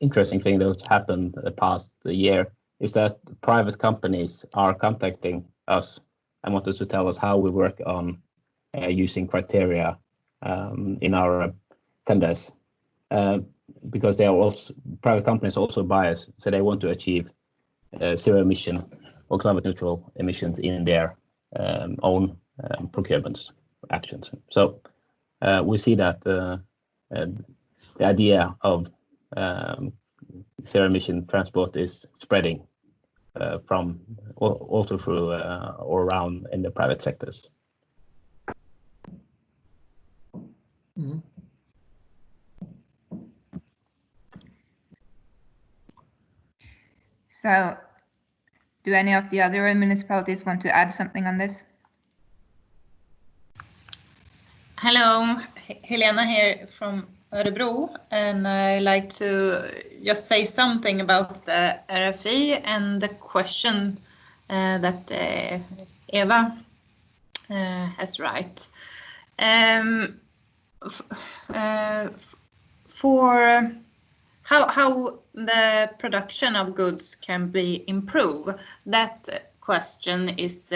Interesting thing that happened the past year is that private companies are contacting us and want us to tell us how we work on using criteria in our tenders, because they are also, private companies also buyers, so they want to achieve zero emission or climate neutral emissions in their own procurement actions. So we see that the idea of zero emission transport is spreading from also through or around in the private sectors. Mm-hmm. So, do any of the other municipalities want to add something on this? Hello, Helena here from Örebro, and I like to just say something about the RFI and the question that Eva has right. For how the production of goods can be improved, that question is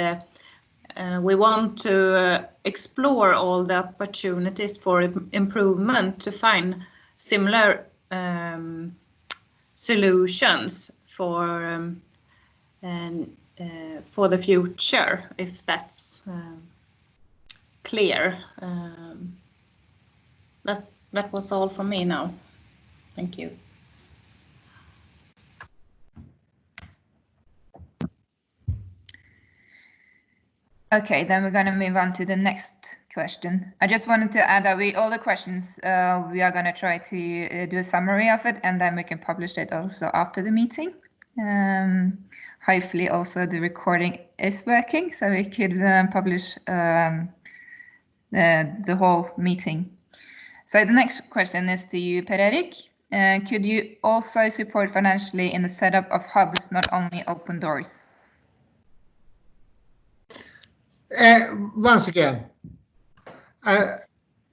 we want to explore all the opportunities for improvement to find similar solutions for the future, if that's clear. That was all from me now. Thank you. Okay, then we're going to move on to the next question. I just wanted to add that all the questions, we are going to try to do a summary of it, and then we can publish it also after the meeting. Hopefully also the recording is working, so we could publish the whole meeting. So the next question is to you, Per-Erik. Could you also support financially in the setup of hubs, not only open doors? Once again,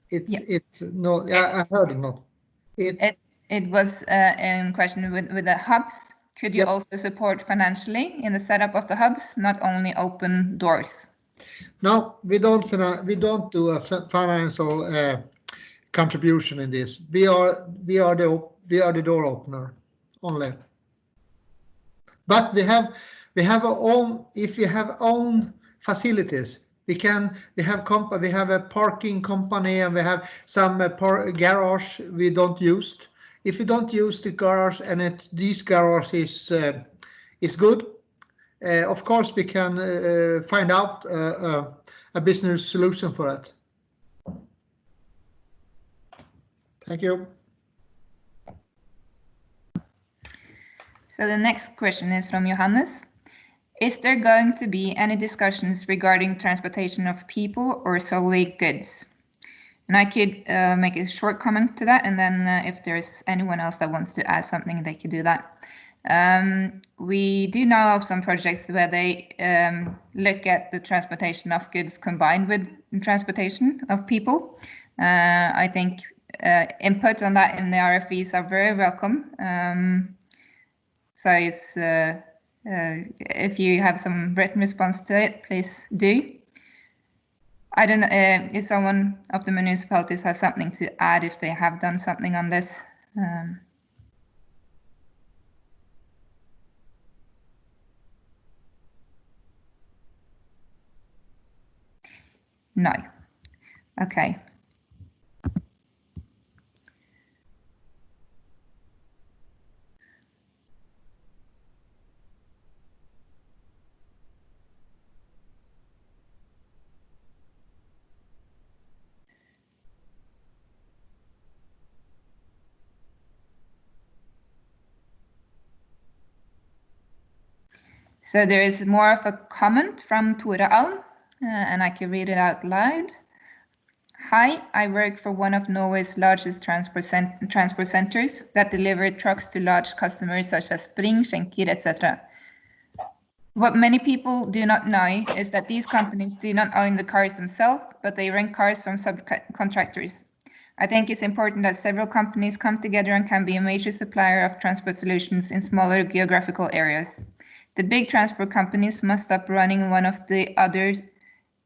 it's no. I heard it not. It was in question with the hubs, Could you also support financially in the setup of the hubs, not only open doors? No, we don't do a financial contribution in this. We are the door opener only. But we have our own. If we have own facilities, we have a parking company, and we have some garage we don't use. If we don't use the garage and this garage is good, of course we can find out a business solution for it. Thank you. So the next question is from Johannes. Is there going to be any discussions regarding transportation of people or solely goods? And I could make a short comment to that, and then if there's anyone else that wants to add something, they could do that. We do know of some projects where they look at the transportation of goods combined with transportation of people. I think input on that in the RFPs are very welcome. So it's if you have some written response to it, please do. I don't know if someone of the municipalities has something to add, if they have done something on this. No. Okay. So there is more of a comment from Tutor, and I can read it out loud. Hi, I work for one of Norway's largest transport centers that deliver trucks to large customers such as Spring, Schenker, etc. What many people do not know is that these companies do not own the cars themselves, but they rent cars from subcontractors. I think it's important that several companies come together and can be a major supplier of transport solutions in smaller geographical areas. The big transport companies must stop running one of the others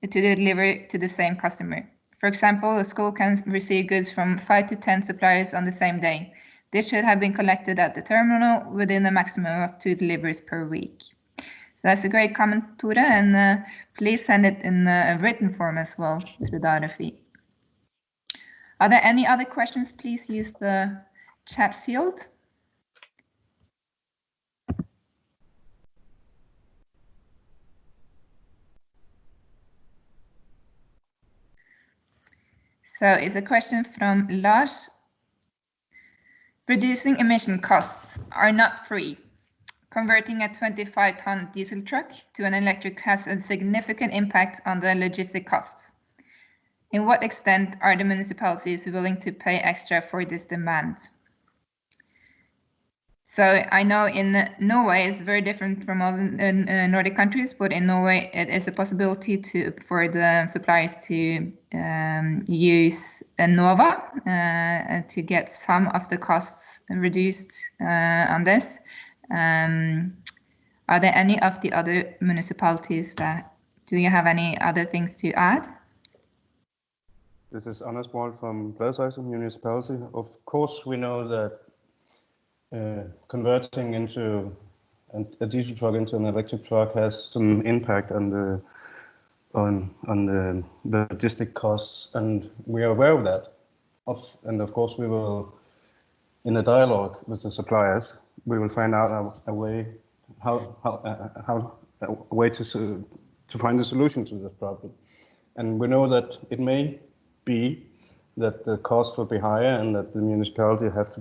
to deliver to the same customer. For example, a school can receive goods from 5 to 10 suppliers on the same day. This should have been collected at the terminal within a maximum of 2 deliveries per week. So that's a great comment, Tore, and please send it in a written form as well through the RFP. Are there any other questions? Please use the chat field. So it's a question from Lars. Reducing emission costs are not free. Converting a 25-ton diesel truck to an electric has a significant impact on the logistic costs. In what extent are the municipalities willing to pay extra for this demand? So I know in Norway it's very different from all Nordic countries, but in Norway it is a possibility for the suppliers to use Enova to get some of the costs reduced on this. Are there any of the other municipalities do you have any other things to add? This is Anders Bold from Gladsaxe Municipality. Of course, we know that converting into a diesel truck into an electric truck has some impact on the logistic costs, and we are aware of that. And of course, we will, in a dialogue with the suppliers, we will find out a way to find a solution to this problem. And we know that it may be that the cost will be higher and that the municipality have to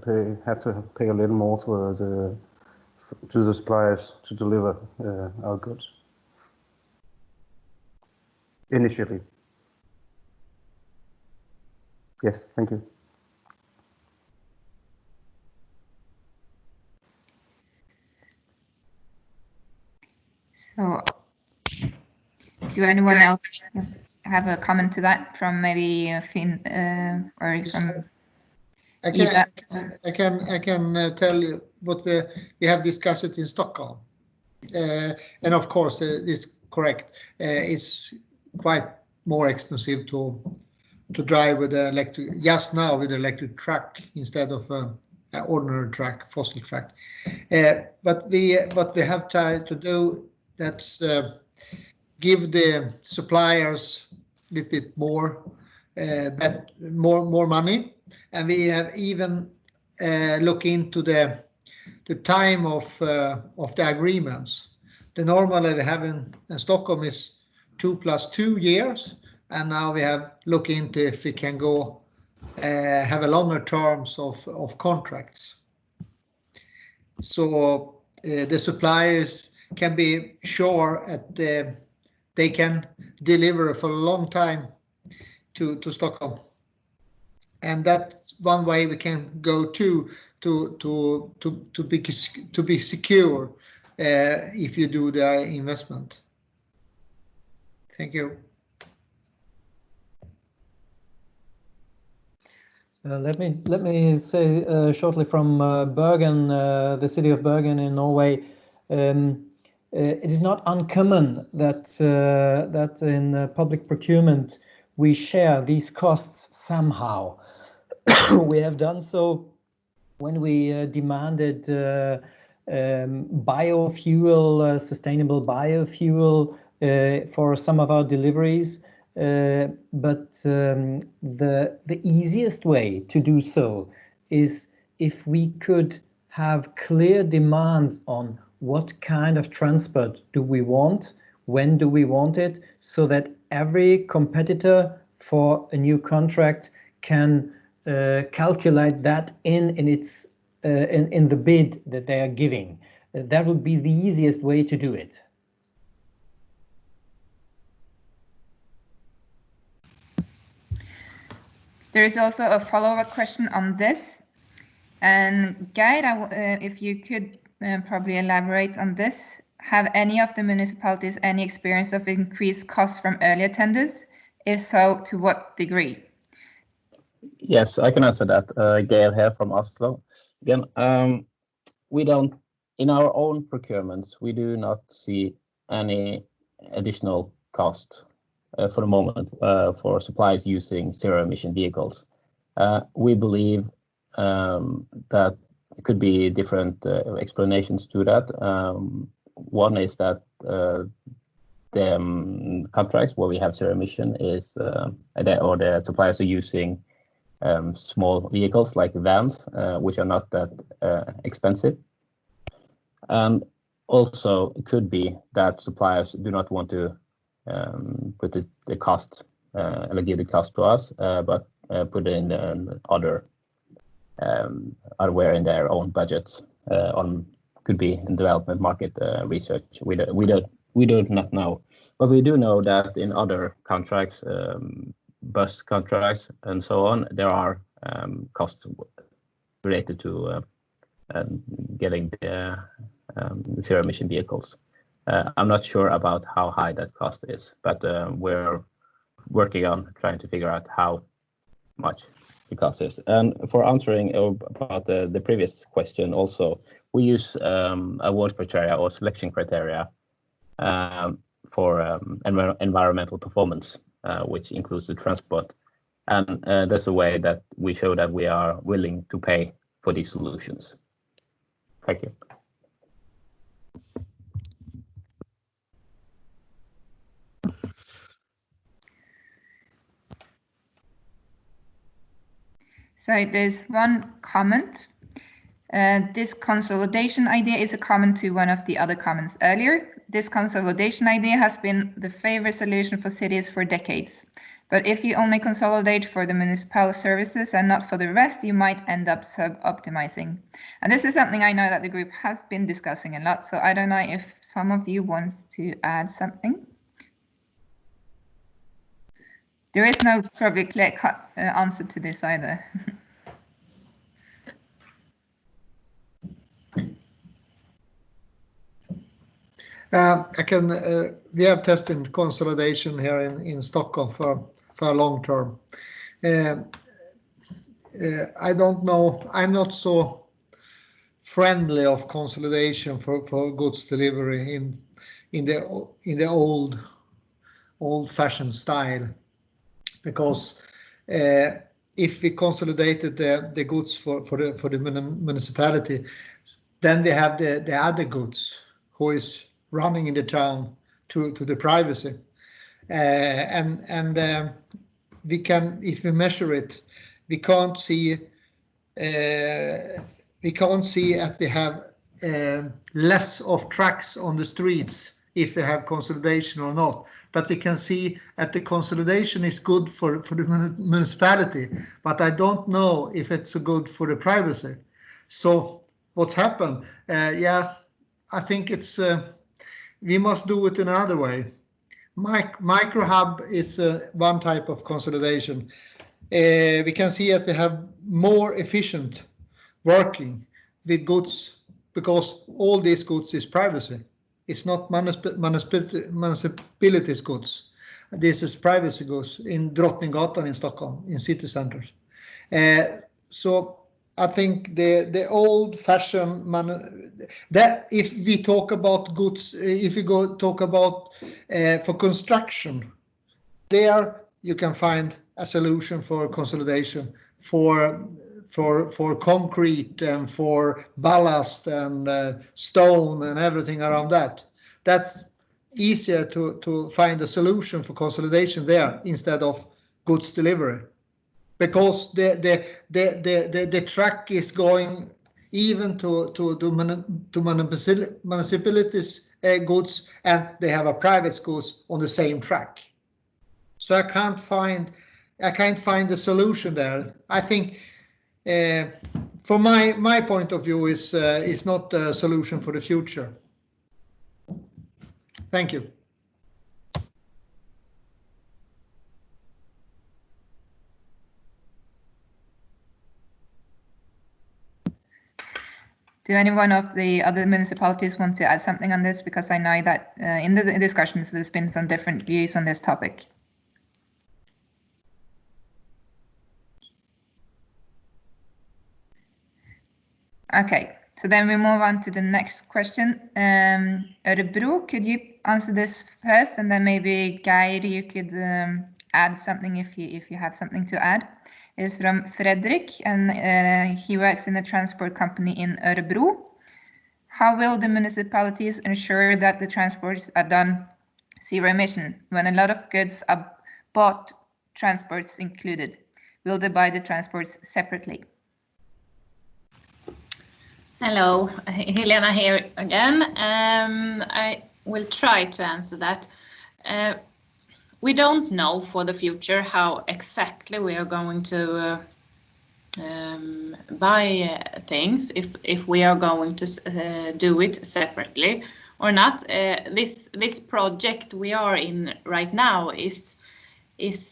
pay a little more to the suppliers to deliver our goods initially. Yes, thank you. So, do anyone else have a comment to that from maybe Finn or from I can tell you what we have discussed it in Stockholm, and of course it's correct. It's quite more expensive to drive with the electric just now with the electric truck instead of an ordinary truck, fossil truck. But what we have tried to do, that's give the suppliers a little bit more money, and we have even look into the time of the agreements. The normally we have in Stockholm is 2 + 2 years, and now we have looked into if we can go have a longer terms of contracts. So the suppliers can be sure that they can deliver for a long time to Stockholm, and that's one way we can go to be secure if you do the investment. Thank you. Let me say shortly from Bergen, the city of Bergen in Norway. It is not uncommon that in public procurement we share these costs somehow. We have done so when we demanded biofuel, sustainable biofuel for some of our deliveries. But the easiest way to do so is if we could have clear demands on what kind of transport do we want, when do we want it, so that every competitor for a new contract can calculate that in the bid that they are giving. That would be the easiest way to do it. There is also a follow-up question on this. And Geir, if you could probably elaborate on this. Have any of the municipalities any experience of increased costs from earlier tenders? If so, to what degree? Yes, I can answer that. Geir here from Oslo. Again, we don't, in our own procurements, we do not see any additional cost for the moment for suppliers using zero-emission vehicles. We believe that it could be different explanations to that. One is that the contracts where we have zero emission is, or the suppliers are using small vehicles like vans, which are not that expensive. And also it could be that suppliers do not want to put the cost, give the cost to us, but put it in otherwhere in their own budgets. Could be in development market research. We do not know, but we do know that in other contracts, bus contracts and so on, there are costs related to getting the zero emission vehicles. I'm not sure about how high that cost is, but we're working on trying to figure out how much the cost is. And for answering about the previous question also, we use award criteria or selection criteria for environmental performance, which includes the transport. And that's a way that we show that we are willing to pay for these solutions. Thank you. So there's one comment. This consolidation idea is a comment to one of the other comments earlier. This consolidation idea has been the favorite solution for cities for decades. But if you only consolidate for the municipal services and not for the rest, you might end up sub-optimizing. And this is something I know that the group has been discussing a lot. So I don't know if some of you wants to add something. There is no probably clear-cut answer to this either. We have tested consolidation here in Stockholm for a long term. I don't know. I'm not so friendly of consolidation for goods delivery in the old-fashioned style, because if we consolidated the goods for the municipality, then we have the other goods who is running in the town to the privacy, and we can, if we measure it, we can't see that we have less of trucks on the streets if we have consolidation or not. But we can see that the consolidation is good for the municipality, but I don't know if it's so good for the privacy. So what's happened? Yeah, I think it's we must do it another way. Micro hub is one type of consolidation. We can see that we have more efficient working with goods, because all these goods is privacy. It's not municipalities goods. This is privacy goods in Drottninggatan in Stockholm, in city centers. So I think the old-fashioned that if we talk about goods, if we go talk about for construction, there you can find a solution for consolidation for concrete and for ballast and stone and everything around that. That's easier to find a solution for consolidation there instead of goods delivery, because the truck is going even to municipalities goods, and they have a private goods on the same track. So I can't find the solution there. I think from my point of view is not a solution for the future. Thank you. Do anyone of the other municipalities want to add something on this? Because I know that in the discussions there's been some different views on this topic. Okay, so then we move on to the next question. Örebro, could you answer this first, and then maybe Geir, you could add something if you have something to add. It's from Fredrik, and he works in a transport company in Örebro. How will the municipalities ensure that the transports are done zero emission when a lot of goods are bought, transports included? Will they buy the transports separately? Hello, Helena here again. I will try to answer that. We don't know for the future how exactly we are going to buy things, if we are going to do it separately or not. This project we are in right now is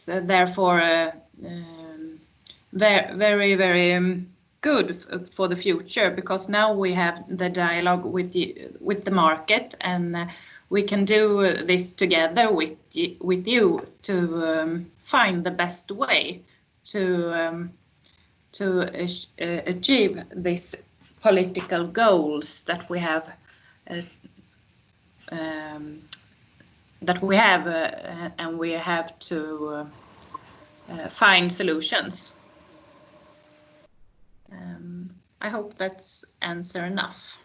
therefore very good for the future, because now we have the dialogue with the market, and we can do this together with you to find the best way to achieve these political goals that we have and we have to find solutions. I hope that's answer enough.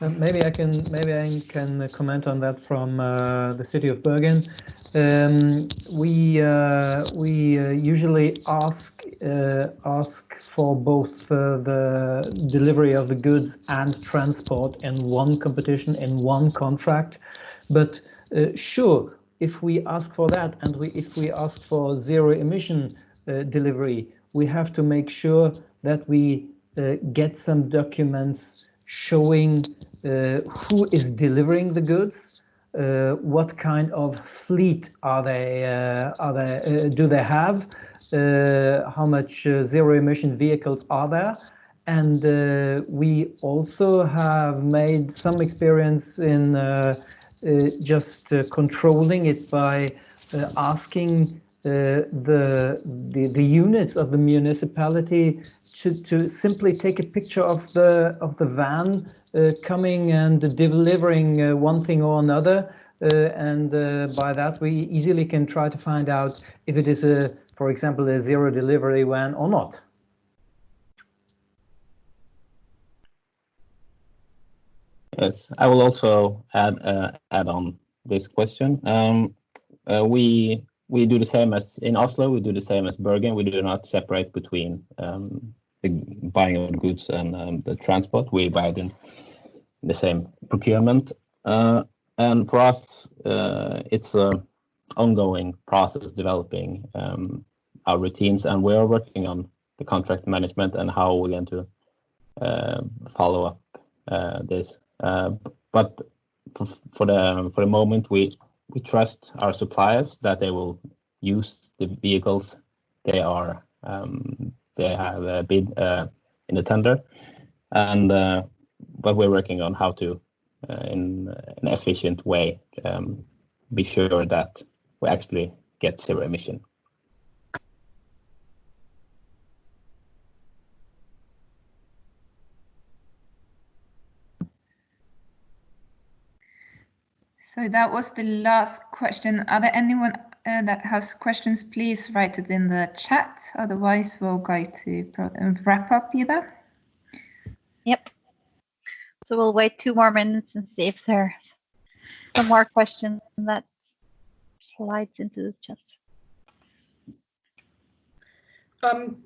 Maybe I can comment on that from the city of Bergen. We usually ask for both the delivery of the goods and transport in one competition, in one contract. But sure, if we ask for that, and if we ask for zero emission delivery, we have to make sure that we get some documents showing who is delivering the goods, what kind of fleet do they have, how much zero emission vehicles are there. And we also have made some experience in just controlling it by asking the units of the municipality to simply take a picture of the van coming and delivering one thing or another, and by that we easily can try to find out if it is for example, a zero delivery van or not. Yes, I will also add on this question. We do the same as in Oslo. We do the same as Bergen. We do not separate between the buying of the goods and the transport. We buy it in the same procurement. And for us, it's an ongoing process developing our routines, and we are working on the contract management and how we're going to follow up this. But for the moment, we trust our suppliers that they will use the vehicles they have bid in the tender, and but we're working on how to in an efficient way be sure that we actually get zero emission. So that was the last question. Are there anyone that has questions? Please write it in the chat. Otherwise, we'll go to wrap up, Ida. Yep. So we'll wait 2 more minutes and see if there's some more questions that slides into the chat.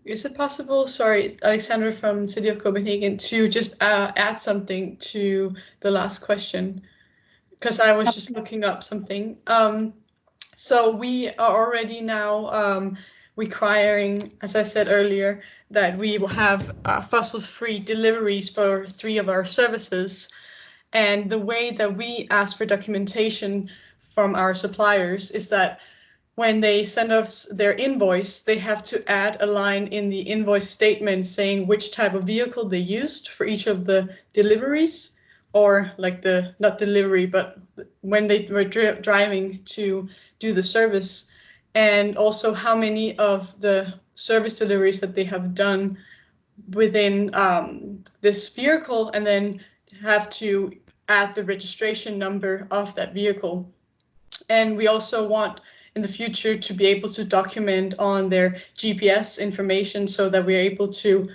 Is it possible, sorry, Alexandra from City of Copenhagen, to just add something to the last question? Because I was just looking up something. So we are already now requiring, as I said earlier, that we will have fossil-free deliveries for 3 of our services. And the way that we ask for documentation from our suppliers is that when they send us their invoice, they have to add a line in the invoice statement saying which type of vehicle they used for each of the deliveries, or like the, not delivery, but when they were driving to do the service, and also how many of the service deliveries that they have done within this vehicle, and then have to add the registration number of that vehicle. And we also want in the future to be able to document on their GPS information so that we're able to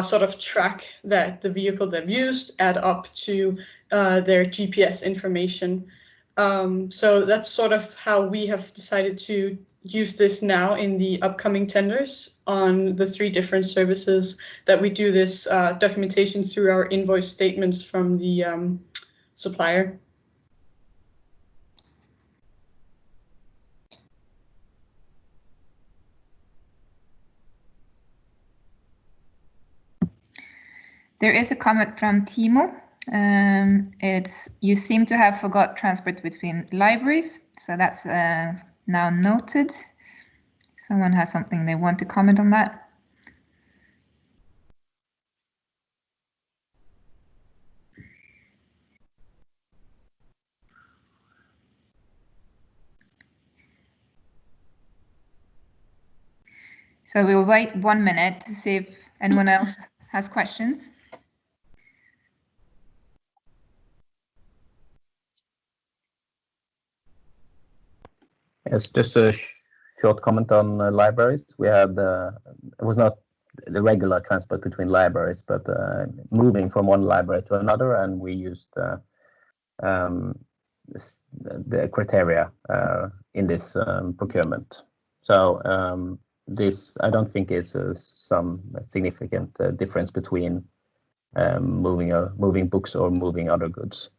sort of track that the vehicle they've used add up to their GPS information. So that's sort of how we have decided to use this now in the upcoming tenders on the 3 different services, that we do this documentation through our invoice statements from the supplier. There is a comment from Timo. It's, you seem to have forgot transport between libraries. So that's now noted. Someone has something they want to comment on that. So we'll wait 1 minute to see if anyone else has questions. Yes, just a short comment on libraries. We had it was not the regular transport between libraries, but moving from one library to another, and we used the criteria in this procurement. So this, I don't think it's some significant difference between moving books or moving other goods.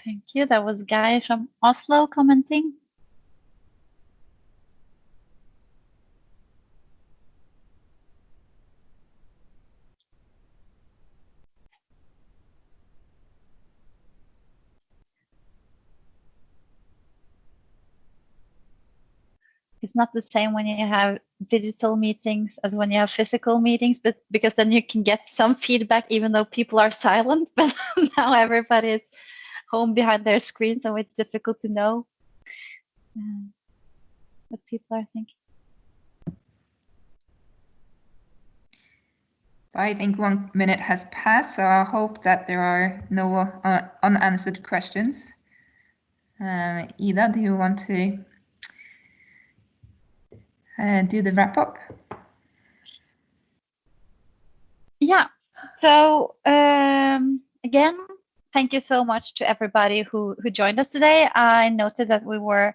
Thank you. That was Guy from Oslo commenting. it's not the same when you have digital meetings as when you have physical meetings, but because then you can get some feedback even though people are silent. But now everybody is home behind their screen, so it's difficult to know what people are thinking. I think 1 minute has passed, so I hope that there are no unanswered questions. Ida, do you want to do the wrap up? Yeah. So again, thank you so much to everybody who joined us today. I noted that we were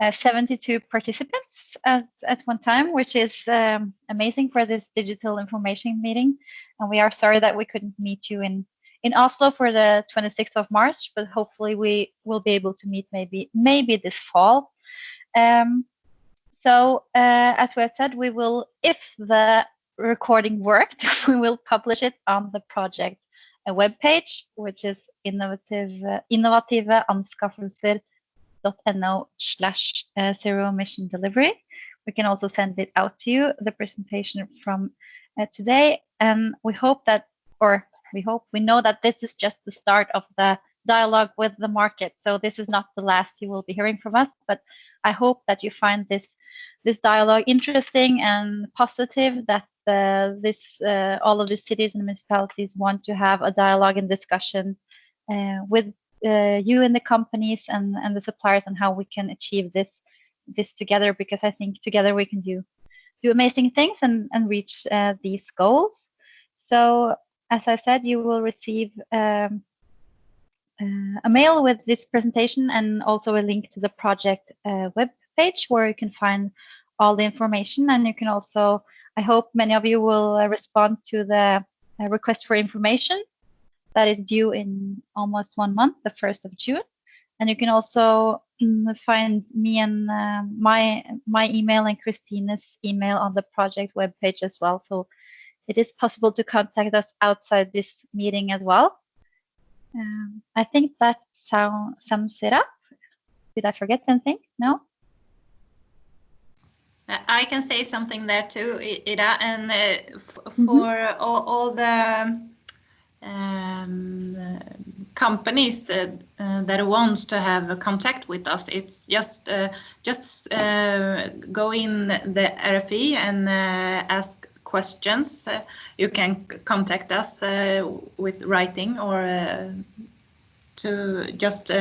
72 participants at one time, which is amazing for this digital information meeting. And we are sorry that we couldn't meet you in Oslo for the 26th of March, but hopefully we will be able to meet maybe this fall. So as we have said, we will, if the recording worked, we will publish it on the project webpage, which is innovativeanskaffelser.no/zero emission delivery. We can also send it out to you, the presentation from today. And we hope that, we know that this is just the start of the dialogue with the market. So this is not the last you will be hearing from us, but I hope that you find this dialogue interesting and positive, that all of the cities and municipalities want to have a dialogue and discussion with you and the companies and the suppliers on how we can achieve this together, because I think together we can do amazing things and reach these goals. So as I said, you will receive a mail with this presentation and also a link to the project web page where you can find all the information. And you can also, I hope many of you will respond to the request for information that is due in almost 1 month, the 1st of June. And you can also find me and my email and Christina's email on the project webpage as well. So it is possible to contact us outside this meeting as well. I think that sums it up. Did I forget anything? No? I can say something there too, Ida, and for all the companies that wants to have a contact with us, it's just go in the RFE and ask questions. You can contact us with writing or to just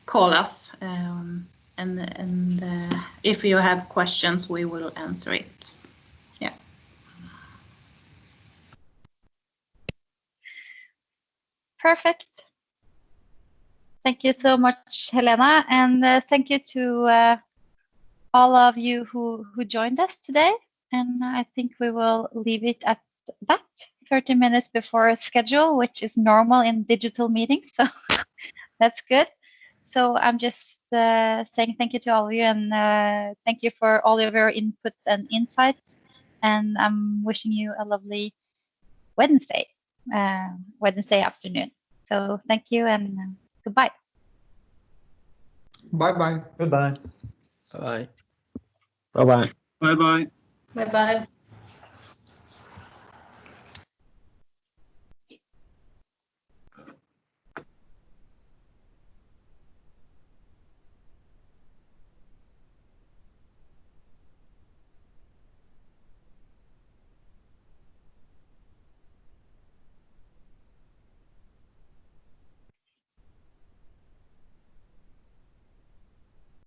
call us. And if you have questions, we will answer it. Yeah. Perfect. Thank you so much, Helena, and thank you to all of you who joined us today. And I think we will leave it at that, 30 minutes before schedule, which is normal in digital meetings. So that's good. So I'm just saying thank you to all of you, and thank you for all of your inputs and insights. And I'm wishing you a lovely Wednesday afternoon. So thank you and goodbye. Bye-bye. Goodbye. Bye. Bye-bye. Bye bye. Bye bye.